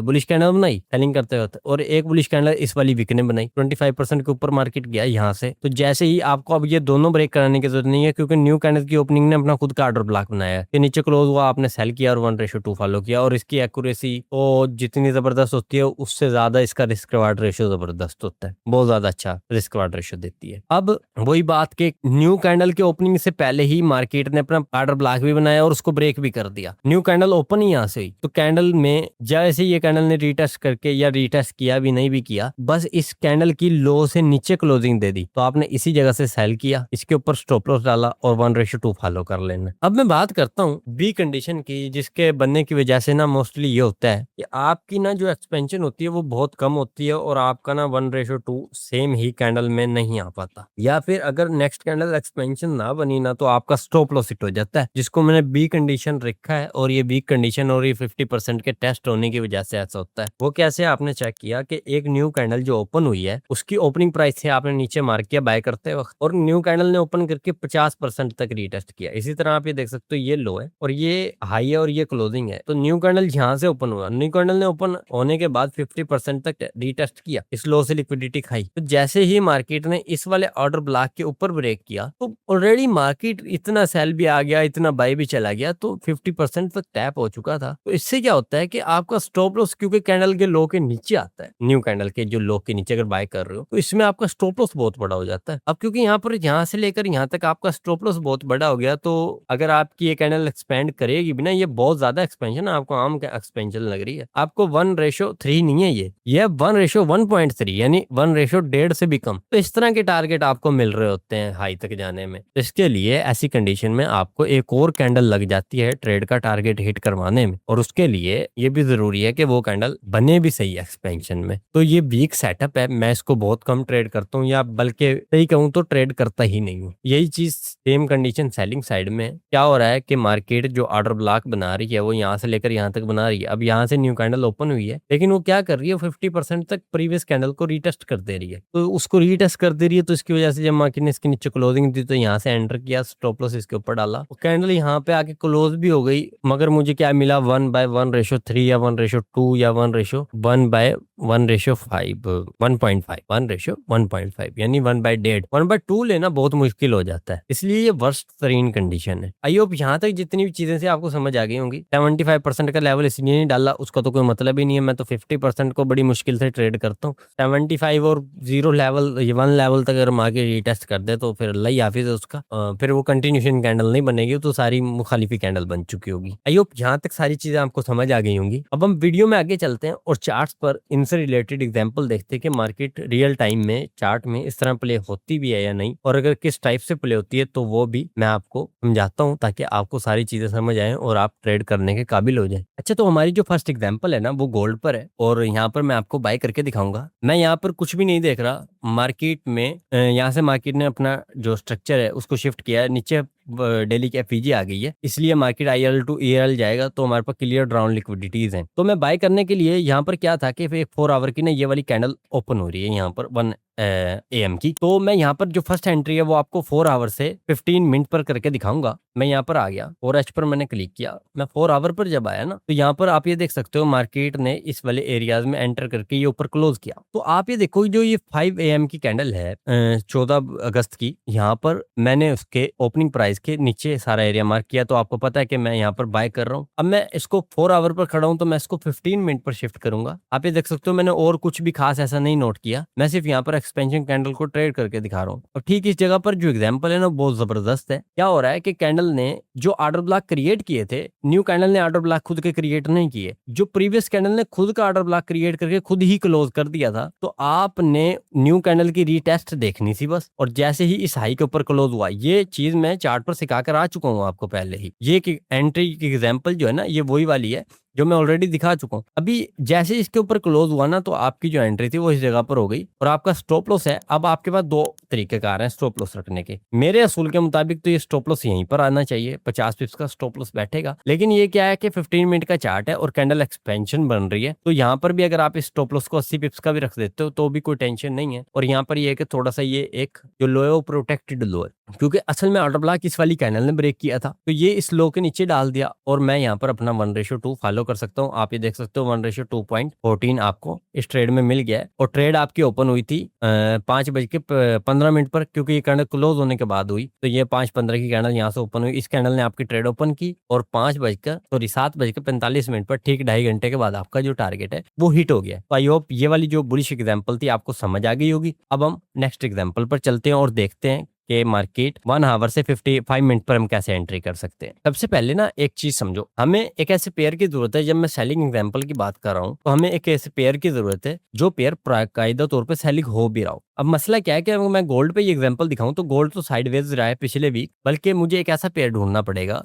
बुलिश कैंडल बनाई सेलिंग करते वक्त, और एक बुलिश कैंडल इस वाली विक ने बनाई। 25% के ऊपर मार्केट गया यहाँ से। तो जैसे ही आपको अब ये दोनों ब्रेक कराने की जरूरत नहीं है, क्योंकि न्यू कैंडल की ओपनिंग ने अपना खुद का ऑर्डर ब्लॉक बनाया है। नीचे क्लोज हुआ, आपने सेल किया और 1:2 फॉलो किया, और इसकी एक्यूरेसी तो जितनी जबरदस्त होती है उससे ज्यादा इसका रिस्क रिवार्ड रेशियो जबरदस्त होता है, बहुत ज्यादा अच्छा रिस्क रिवार्ड रेशियो देती है। अब वही बात कि न्यू कैंडल के ओपनिंग से पहले ही मार्केट ने अपना ऑर्डर ब्लॉक भी बनाया और उसको ब्रेक भी कर दिया। न्यू कैंडल ओपन ही यहाँ से हुई, तो कैंडल में जैसे ये कैंडल ने रीटेस्ट करके या रीटेस्ट किया भी नहीं भी किया, बस इस कैंडल की लो से नीचे क्लोजिंग दे दी, तो आपने इसी जगह से सेल किया, इसके ऊपर स्टॉप लॉस डाला और 1:2 फॉलो कर लेना। अब मैं बात करता हूँ बी कंडीशन की, जिसके बनने की वजह से ना मोस्टली ये होता है कि आपकी ना जो एक्सपेंशन होती है वो बहुत कम होती है और आपका ना 1:2 सेम ही कैंडल में नहीं आ पाता, या फिर अगर नेक्स्ट कैंडल एक्सपेंशन ना बनी ना तो आपका स्टॉप लॉस हिट हो जाता है, जिसको मैंने बी कंडीशन रखा है। और ये बी कंडीशन और ये 50% के टेस्ट होने की वजह से ऐसा होता है। वो कैसे, आपने आपने चेक किया कि एक न्यू कैंडल जो ओपन हुई है उसकी ओपनिंग प्राइस से आपने नीचे मार्क किया बाय करते वक्त, और न्यू कैंडल ने ओपन करके 50% तक रीटेस्ट किया। इसी तरह आप ये देख सकते हो, ये लो है और ये हाई है और ये क्लोजिंग है। तो न्यू कैंडल यहाँ से ओपन हुआ, न्यू कैंडल ने ओपन होने के बाद 50% तक रीटेस्ट किया, इस लो से लिक्विडिटी खाई। तो जैसे ही मार्केट ने इस वाले ऑर्डर ब्लॉक के ऊपर ब्रेक किया तो ऑलरेडी मार्केट इतना सेल भी आ गया, इतना बाय भी चला गया, तो 50% तक टैप हो चुका था। तो इससे क्या होता है कि आपका स्टॉप लॉस, क्योंकि कैंडल के लो के नीचे आता है, न्यू कैंडल के जो लो के नीचे अगर बाय कर रहे हो तो इसमें आपका स्टॉप लॉस बहुत बड़ा हो जाता है। अब क्योंकि यहाँ पर यहाँ से लेकर यहाँ तक आपका स्टॉप लॉस बहुत बड़ा हो गया, तो अगर आपकी ये कैंडल एक्सपेंड करेगी भी ना, ये बहुत ज्यादा एक्सपेंशन है, आपको आम एक्सपेंशन लग रही है, आपको 1:3 नहीं है, ये 1:1.3 यानी 1:1.5 से भी कम। तो इस तरह के टारगेट आपको मिल रहे होते हैं हाई तक जाने में। तो इसके लिए ऐसी कंडीशन में आपको एक और कैंडल लग जाती है ट्रेड का टारगेट हिट करवाने में, और उसके लिए ये भी जरूरी है कि वो कैंडल बने भी सही एक्सपेंशन में। तो ये वीक सेटअप है, मैं इसको बहुत कम ट्रेड करता हूँ, या बल्कि सही कहूँ तो ट्रेड करता ही नहीं हूँ। यही चीज सेम कंडीशन सेलिंग साइड में क्या हो रहा है कि मार्केट जो ऑर्डर ब्लॉक बना रही है वो यहाँ से लेकर यहाँ तक बना रही है। अब यहाँ से न्यू कैंडल ओपन हुई है, लेकिन वो क्या कर रही है, 50% तक प्रीवियस कैंडल को रीटेस्ट कर दे रही है। तो उसको रीटेस्ट कर दे रही है, तो इसकी वजह से जब मार्केट ने इसके नीचे क्लोजिंग दी तो यहाँ से एंटर किया, स्टॉप लॉस इसके ऊपर डाला, वो कैंडल यहाँ पे आके क्लोज भी हो गई, मगर मुझे क्या मिला, 1:1.3 या 1:2 या 1:1/5 1.5 यानी 1/1.5 1/2 लेना बहुत मुश्किल हो जाता है, इसलिए ये वर्स्ट तरीन कंडीशन है। आई होप यहाँ तक जितनी भी चीजें से आपको समझ आ गई होंगी। 75% का लेवल इसलिए नहीं डाला, उसका तो कोई मतलब ही नहीं है, मैं तो 50% को बड़ी मुश्किल से ट्रेड करता हूँ। 75 और 0 लेवल, ये 1 लेवल तक अगर मार्केट रीटेस्ट कर दे तो फिर अल्लाह ही हाफिज है उसका, फिर वो कंटिन्यूशन कैंडल नहीं बनेगी, तो सारी मुखालिफी कैंडल बन चुकी होगी। आई होप यहाँ तक सारी चीजें आपको समझ आ गई होंगी। अब हम वीडियो में आगे चलते हैं और चार्ट्स पर इनसे रिलेटेड एग्जांपल देखते हैं कि मार्केट रियल टाइम में चार्ट में इस तरह प्ले होती भी है या नहीं, और अगर किस टाइप से प्ले होती है तो वो भी मैं आपको समझाता हूँ, ताकि आपको सारी चीजें समझ आए और आप ट्रेड करने के काबिल हो जाए। अच्छा, तो हमारी जो फर्स्ट एग्जांपल है ना वो गोल्ड पर है, और यहाँ पर मैं आपको बाय करके दिखाऊंगा। मैं यहाँ पर कुछ भी नहीं देख रहा मार्केट में, यहाँ से मार्केट ने अपना जो स्ट्रक्चर है उसको शिफ्ट किया है, नीचे डेली की एफईजी आ गई है, इसलिए मार्केट IL टू EL जाएगा, तो हमारे पास क्लियर ड्राउन लिक्विडिटीज हैं। तो मैं बाय करने के लिए यहाँ पर क्या था कि एक 4 आवर की ना ये वाली कैंडल ओपन हो रही है यहाँ पर 1 AM की, तो मैं यहाँ पर जो फर्स्ट एंट्री है वो आपको 4 आवर से 15 मिनट पर करके दिखाऊंगा। मैं यहाँ पर आ गया, 4H पर मैंने क्लिक किया, मैं 4 आवर पर जब आया ना तो यहाँ पर आप ये देख सकते हो मार्केट ने इस वाले एरियाज में एंटर करके ये ऊपर क्लोज किया। तो आप ये देखो जो ये 5 AM की कैंडल है 14 अगस्त की, यहाँ पर मैंने उसके ओपनिंग प्राइस के नीचे सारा एरिया मार्क किया, तो आपको पता है कि मैं यहाँ पर बाय कर रहा हूँ। अब मैं इसको 4 आवर पर खड़ा हूँ, तो मैं इसको 15 मिनट पर शिफ्ट करूंगा। आप ये देख सकते हो मैंने और कुछ भी खास ऐसा नहीं नोट किया, मैं सिर्फ यहाँ पर एक्सपेंशन कैंडल को ट्रेड करके दिखा रहा हूँ। और ठीक इस जगह पर जो एग्जांपल है ना बहुत जबरदस्त है। क्या हो रहा है कि कैंडल ने जो ऑर्डर ब्लॉक क्रिएट किए थे, न्यू कैंडल ने ऑर्डर ब्लॉक खुद के क्रिएट नहीं किए, जो प्रीवियस कैंडल ने खुद का ऑर्डर ब्लॉक क्रिएट करके खुद ही क्लोज कर दिया था। तो आपने न्यू कैंडल की रीटेस्ट देखनी थी बस, और जैसे ही इस हाई के ऊपर क्लोज हुआ, ये चीज मैं चार्ट पर सिखा कर आ चुका हूँ आपको पहले ही। ये एंट्री की एग्जांपल जो है ना ये वही वाली है जो मैं ऑलरेडी दिखा चुका हूँ। अभी जैसे इसके ऊपर क्लोज हुआ ना तो आपकी जो एंट्री थी वो इस जगह पर हो गई, और आपका स्टॉप लॉस है। अब आपके पास 2 तरीके कार हैं स्टॉप लॉस रखने के। मेरे असूल के मुताबिक तो ये स्टॉप लॉस यहीं पर आना चाहिए, 50 पिप्स का स्टॉप लॉस बैठेगा। लेकिन ये क्या है कि 15 मिनट का चार्ट है और कैंडल एक्सपेंशन बन रही है, तो यहाँ पर भी अगर आप इस स्टॉप लॉस को 80 पिप्स का भी रख देते हो तो भी कोई टेंशन नहीं है। और यहाँ पर ये है कि थोड़ा सा ये एक जो लो है वो प्रोटेक्टेड लो है, क्योंकि असल में ऑर्डर ब्लॉक इस वाली कैंडल ने ब्रेक किया था, तो ये इस लो के नीचे डाल दिया, और मैं यहाँ पर अपना 1:2 फॉलो कर सकता हूँ। आप ये देख सकते हो 1:2.14 आपको इस ट्रेड में मिल गया है, और ट्रेड आपकी ओपन हुई थी 5:15 पर, क्योंकि ये कैंडल क्लोज होने के बाद हुई, तो ये 5:15 की कैंडल यहाँ से ओपन हुई। इस कैंडल ने आपकी ट्रेड ओपन की और 7:45 पर ठीक 2.5 घंटे के बाद आपका जो टारगेट है वो हिट हो गया। तो आई होप ये वाली जो बुलिश एग्जांपल थी आपको समझ आ गई होगी। अब हम नेक्स्ट एग्जांपल पर चलते हैं और देखते हैं कि मार्केट 1 आवर से 55 मिनट पर हम कैसे एंट्री कर सकते हैं। सबसे पहले ना एक चीज समझो, हमें एक ऐसे पेयर की जरूरत है। जब मैं सेलिंग एग्जांपल की बात कर रहा हूँ तो हमें एक ऐसे पेयर की जरूरत है जो पेयर कायदा तौर पे सेलिंग हो भी रहा हो। अब मसला क्या है कि मैं गोल्ड पे ये एग्जांपल दिखाऊं तो गोल्ड तो साइडवेज रहा है पिछले वीक, बल्कि मुझे एक ऐसा पेयर ढूंढना पड़ेगा।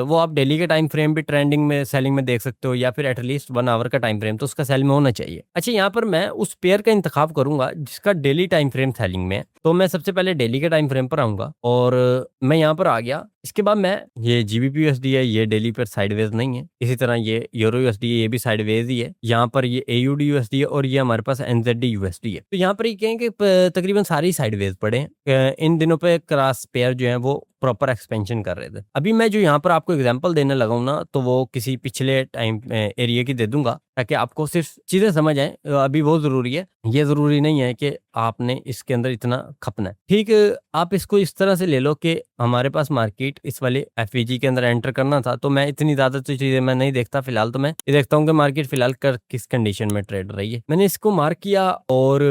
वो आप डेली के टाइम फ्रेम भी ट्रेंडिंग में सेलिंग में देख सकते हो, या फिर एटलीस्ट 1 आवर का टाइम फ्रेम तो उसका सेल में होना चाहिए। अच्छा, यहाँ पर मैं उस पेयर का इंतखाब करूंगा जिसका डेली टाइम फ्रेम सेलिंग में है। तो मैं सबसे पहले डेली के टाइम फ्रेम पर आऊंगा और मैं यहाँ पर आ गया। इसके बाद मैं ये GBP USD है, ये डेली पर साइडवेज नहीं है। इसी तरह ये यूरो USD है, ये भी साइडवेज ही है। यहाँ पर ये AUD USD है और ये हमारे पास NZD USD है। तो यहाँ पर ये कहें कि तकरीबन सारी साइडवेज पड़े हैं। इन दिनों पे क्रॉस पेयर जो है वो प्रॉपर एक्सपेंशन कर रहे थे। अभी मैं जो यहाँ पर आपको एग्जांपल देने लगा हूँ ना, तो वो किसी पिछले टाइम एरिया की दे दूंगा ताकि आपको सिर्फ चीजें समझ आए। अभी वो जरूरी है, ये जरूरी नहीं है कि आपने इसके अंदर इतना खपना है। ठीक, आप इसको इस तरह से ले लो कि हमारे पास मार्केट इस वाले FVG के अंदर एंटर करना था, तो मैं इतनी ज्यादा तो चीजें मैं नहीं देखता फिलहाल। तो मैं ये देखता हूँ कि मार्केट फिलहाल कर किस कंडीशन में ट्रेड रही है। मैंने इसको मार्क किया और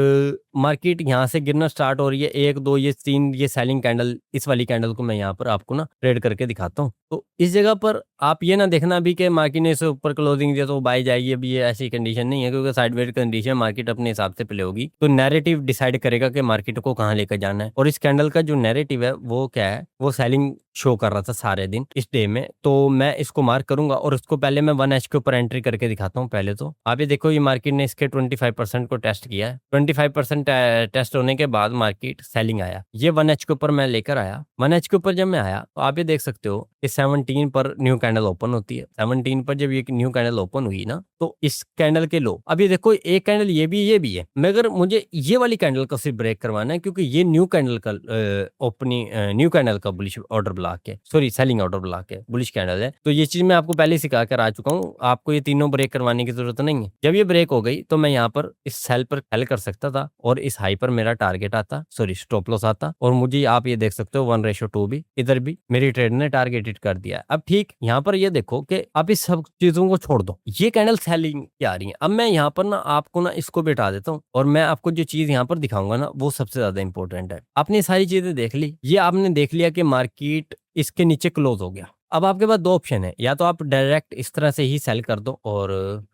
मार्केट यहाँ से गिरना स्टार्ट हो रही है। 1 2 ये 3 ये सेलिंग कैंडल, इस वाली कैंडल को मैं यहाँ पर आपको ना ट्रेड करके दिखाता हूँ। तो इस जगह पर आप ये ना देखना अभी कि मार्केट ने इससे ऊपर क्लोजिंग दिया तो बाय जाएगी। अभी ये ऐसी कंडीशन नहीं है, क्योंकि साइडवेज कंडीशन मार्केट अपने हिसाब से प्ले होगी। तो नैरेटिव डिसाइड करेगा कि मार्केट को कहाँ लेकर जाना है। और इस कैंडल का जो नैरेटिव है वो क्या है, वो सेलिंग शो कर रहा था सारे दिन इस डे में। तो मैं इसको मार्क करूंगा और उसको पहले मैं 1H के ऊपर एंट्री करके दिखाता हूँ। पहले तो आप ये देखो, ये मार्केट ने इसके 25% को टेस्ट किया है। 25% टेस्ट होने के बाद मार्केट सेलिंग आया। ये 1H के ऊपर मैं लेकर आया। 1H के ऊपर जब मैं आया तो आप ये देख सकते हो कि 17 पर न्यू कैंडल ओपन होती है। 17 पर जब ये न्यू कैंडल ओपन हुई ना, तो इस कैंडल के लो, अब ये देखो एक कैंडल ये भी है, मगर मुझे ये वाली कैंडल को सिर्फ ब्रेक करवाना है, क्योंकि ये न्यू कैंडल का ओपनिंग न्यू कैंडल का बुलिश ऑर्डर ब्लॉक है, सॉरी सेलिंग ऑर्डर ब्लॉक है, बुलिश कैंडल है। तो ये चीज मैं आपको पहले सिखा कर आ चुका हूँ, आपको ये तीनों ब्रेक करवाने की जरूरत नहीं है। जब ये ब्रेक हो गई तो मैं यहाँ पर इस सेल पर सेल कर सकता था और इस हाई पर मेरा टारगेट आता, सॉरी स्टॉप लॉस आता, और मुझे आप ये देख सकते हो 1:2 भी इधर भी मेरी ट्रेड ने टारगेटेड कर दिया है। अब ठीक यहाँ पर ये देखो कि आप इस सब चीजों को छोड़ दो, ये कैंडल सेलिंग की आ रही है। अब मैं यहाँ पर ना आपको ना इसको भी हटा देता हूँ और मैं आपको जो चीज यहाँ पर दिखाऊंगा ना, वो सबसे ज्यादा इंपॉर्टेंट है। आपने सारी चीजें देख ली, ये आपने देख लिया कि मार्केट इसके नीचे क्लोज हो गया। अब आपके पास 2 ऑप्शन है, या तो आप डायरेक्ट इस तरह से ही सेल कर दो और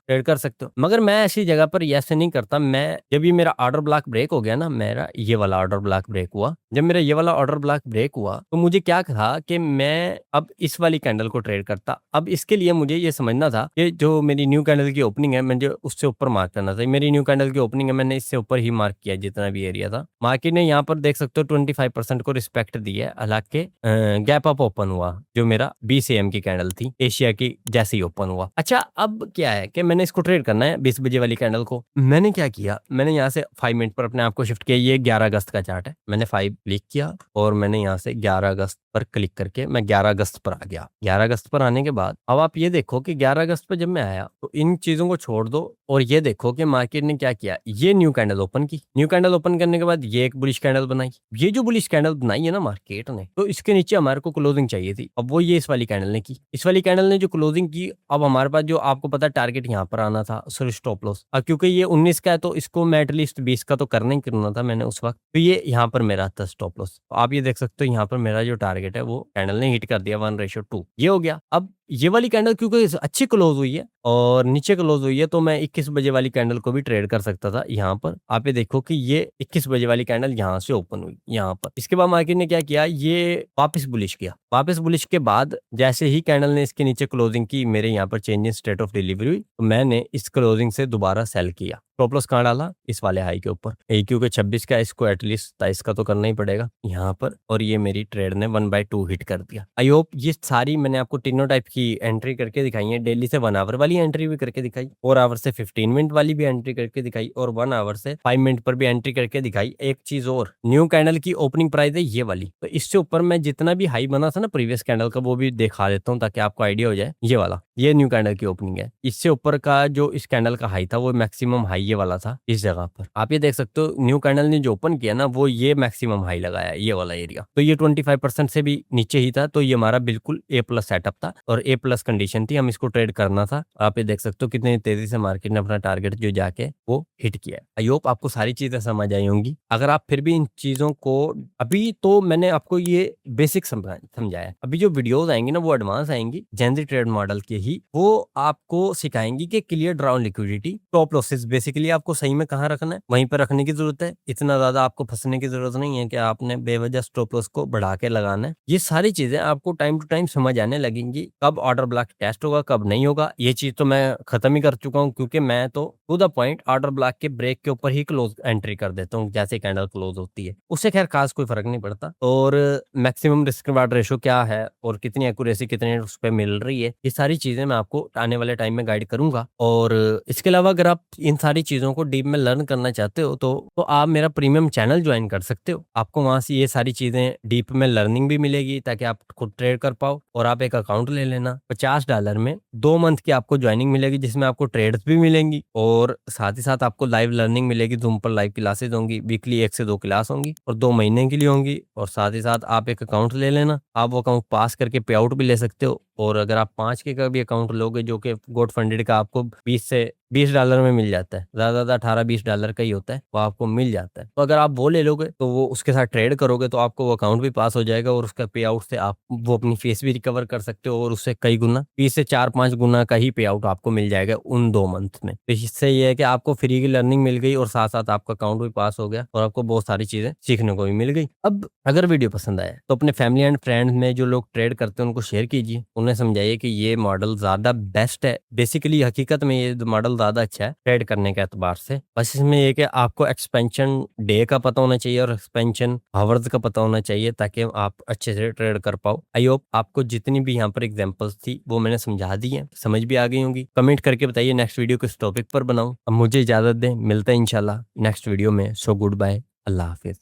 ट्रेड कर सकते हो, मगर मैं ऐसी जगह पर ऐसे नहीं करता। मैं जब ये मेरा ऑर्डर ब्लॉक ब्रेक हो गया ना, मेरा ये वाला ऑर्डर ब्लॉक ब्रेक हुआ, जब मेरा ये वाला ऑर्डर ब्लॉक ब्रेक हुआ तो मुझे क्या था कि मैं अब इस वाली कैंडल को ट्रेड करता। अब इसके लिए मुझे ये समझना था कि जो मेरी न्यू कैंडल की ओपनिंग है मुझे उससे ऊपर मार्क करना था। मेरी न्यू कैंडल की ओपनिंग है, मैंने इससे ऊपर ही मार्क किया जितना भी एरिया था। मार्केट ने यहाँ पर देख सकते हो 25% को रिस्पेक्ट दी है, हालांकि गैप अप ओपन हुआ जो मेरा 20 AM की कैंडल थी, एशिया की जैसे ही ओपन हुआ। अच्छा, अब क्या है कि मैंने इसको ट्रेड करना है 20 बजे वाली कैंडल को। मैंने क्या किया, मैंने यहाँ से 5 मिनट पर अपने आप को शिफ्ट किया। ये 11 अगस्त का चार्ट है, मैंने 5 क्लिक किया और मैंने यहाँ से 11 अगस्त पर क्लिक करके मैं 11 अगस्त पर आ गया। 11 अगस्त पर आने के बाद अब आप ये देखो कि 11 अगस्त पर जब मैं आया तो इन चीजों को छोड़ दो और ये देखो कि मार्केट ने क्या किया, ये न्यू कैंडल ओपन की। न्यू कैंडल ओपन करने के बाद ये एक बुलिश कैंडल बनाई। ये जो बुलिश कैंडल बनाई है ना मार्केट ने, तो इसके नीचे हमारे को क्लोजिंग चाहिए थी। अब वो ये इस वाली कैंडल ने की। इस वाली कैंडल ने जो क्लोजिंग की, अब हमारे पास जो आपको पता टारगेट यहाँ पर आना था, सॉरी स्टॉप लॉस। अब क्योंकि ये 19 का है तो इसको मैं एटलीस्ट 20 का तो करना ही करना था मैंने उस वक्त, तो ये यहाँ पर मेरा था स्टॉप लॉस। तो आप ये देख सकते हो यहाँ पर मेरा जो टारगेट है वो कैंडल ने हिट कर दिया 1:2, ये हो गया। अब ये वाली कैंडल क्योंकि अच्छी क्लोज हुई है और नीचे क्लोज हुई है, तो मैं 21 बजे वाली कैंडल को भी ट्रेड कर सकता था। यहाँ पर आप ये देखो कि ये 21 बजे वाली कैंडल यहाँ से ओपन हुई यहाँ पर। इसके बाद मार्केट ने क्या किया, ये वापस बुलिश किया। वापस बुलिश के बाद जैसे ही कैंडल ने इसके नीचे क्लोजिंग की, मेरे यहाँ पर change in state of delivery हुई, तो मैंने इस क्लोजिंग से दोबारा सेल किया। स्टॉप लॉस कहाँ डाला, इस वाले हाई के ऊपर। क्योंकि 26 का, इसको एटलीस्ट 23 का तो करना ही पड़ेगा यहाँ पर, और ये मेरी ट्रेड ने 1/2 हिट कर दिया। आई होप ये सारी मैंने आपको तीनों टाइप की एंट्री करके दिखाई है। डेली से 1 आवर वाली एंट्री भी करके दिखाई, 4 आवर से 15 मिनट वाली भी एंट्री करके दिखाई, और 1 आवर से 5 मिनट पर भी एंट्री करके दिखाई। एक चीज और, न्यू कैंडल की ओपनिंग प्राइस है ये वाली, तो इससे ऊपर मैं जितना भी हाई बना था ना प्रीवियस कैंडल का, वो भी दिखा देता हूँ ताकि आपको आइडिया हो जाए। ये वाला, ये न्यू कैंडल की ओपनिंग है। इससे ऊपर का जो इस कैंडल का हाई था वो मैक्सिमम हाई ये वाला था। इस जगह पर आप ये देख सकते हो न्यू कैंडल ने जो ओपन किया ना, वो ये मैक्सिमम हाई लगाया, ये वाला एरिया। तो ये 25% से भी नीचे ही था, तो ये हमारा बिल्कुल A+ सेटअप था और A+ कंडीशन थी, हम इसको ट्रेड करना था। आप ये देख सकते हो कितनी तेजी से मार्केट ने अपना टारगेट जो जाके वो हिट किया। आई होप आपको सारी चीजें समझ आई होंगी। अगर आप फिर भी इन चीजों को, अभी तो मैंने आपको ये बेसिक समझाया, अभी जो वीडियोस आएंगी ना वो एडवांस आएंगी, जेनजी ट्रेड मॉडल के ही, वो आपको सिखाएंगी कि clear drown liquidity, stop losses basically आपको सही में कहाँ रखना है वहीं पर रखने की जरूरत है। इतना ज्यादा आपको फंसने की जरूरत नहीं है कि आपने बेवजह स्टॉप लॉस को बढ़ा के लगाना है। ये सारी चीजें आपको टाइम टू टाइम समझ आने लगेंगी, कब ऑर्डर ब्लॉक टेस्ट होगा कब नहीं होगा, ये चीज चीज तो मैं खत्म ही कर चुका हूँ, क्योंकि मैं तो to the point order block के ब्रेक के ऊपर ही क्लोज एंट्री कर देता हूँ, जैसे कैंडल क्लोज होती है। उससे खैर खास कोई फर्क नहीं पड़ता। और मैक्सिमम रिस्क रिवार्ड रेशो क्या है और कितनी एक्यूरेसी कितनी उस पर मिल रही है, ये सारी चीजें मैं आपको आने वाले टाइम में गाइड करूंगा। और इसके अलावा अगर आप इन सारी चीजों को डीप में लर्न करना चाहते हो तो आप मेरा प्रीमियम चैनल ज्वाइन कर सकते हो। आपको वहां से ये सारी चीजें डीप में लर्निंग भी मिलेगी, ताकि आप खुद ट्रेड कर पाओ। और आप एक अकाउंट ले लेना, $50 में 2 मंथ की आपको ज्वाइनिंग मिलेगी, जिसमें आपको ट्रेड्स भी मिलेंगी और साथ ही साथ आपको लाइव लर्निंग मिलेगी। जूम पर लाइव क्लासेज होंगी, वीकली 1 से 2 क्लास होंगी और 2 महीने के लिए होंगी। और साथ ही साथ आप एक अकाउंट ले लेना, आप वो अकाउंट पास करके पे आउट भी ले सकते हो। और अगर आप 5K का भी अकाउंट लोगे, जो कि गोट फंडेड का आपको $20 में मिल जाता है, ज्यादा $18-20 का ही होता है, वो आपको मिल जाता है। तो अगर आप वो ले लोगे तो वो उसके साथ ट्रेड करोगे तो आपको वो अकाउंट भी पास हो जाएगा और उसका पे आउट से आप वो अपनी फीस भी रिकवर कर सकते हो और उससे कई गुना 20 से 4-5 गुना का ही पे आउट आपको मिल जाएगा उन 2 मंथ में। तो इससे ये है कि आपको फ्री की लर्निंग मिल गई और साथ साथ आपका अकाउंट भी पास हो गया और आपको बहुत सारी चीजें सीखने को भी मिल गई। अब अगर वीडियो पसंद आया तो अपने फैमिली एंड फ्रेंड्स में जो लोग ट्रेड करते हैं उनको शेयर कीजिए, उन्हें समझाइए कि ये मॉडल ज्यादा बेस्ट है। बेसिकली हकीकत में ये मॉडल ज्यादा अच्छा है ट्रेड करने के एतबार से। बस इसमें ये कि आपको एक्सपेंशन डे का पता होना चाहिए और एक्सपेंशन आवर्स का पता होना चाहिए, ताकि आप अच्छे से ट्रेड कर पाओ। आई होप आपको जितनी भी यहाँ पर एग्जांपल्स थी वो मैंने समझा दी है, समझ भी आ गई होंगी। कमेंट करके बताइए नेक्स्ट वीडियो किस टॉपिक पर बनाऊं। अब मुझे इजाजत दें, मिलते हैं इंशाल्लाह नेक्स्ट वीडियो में। सो गुड बाय, अल्लाह हाफिज।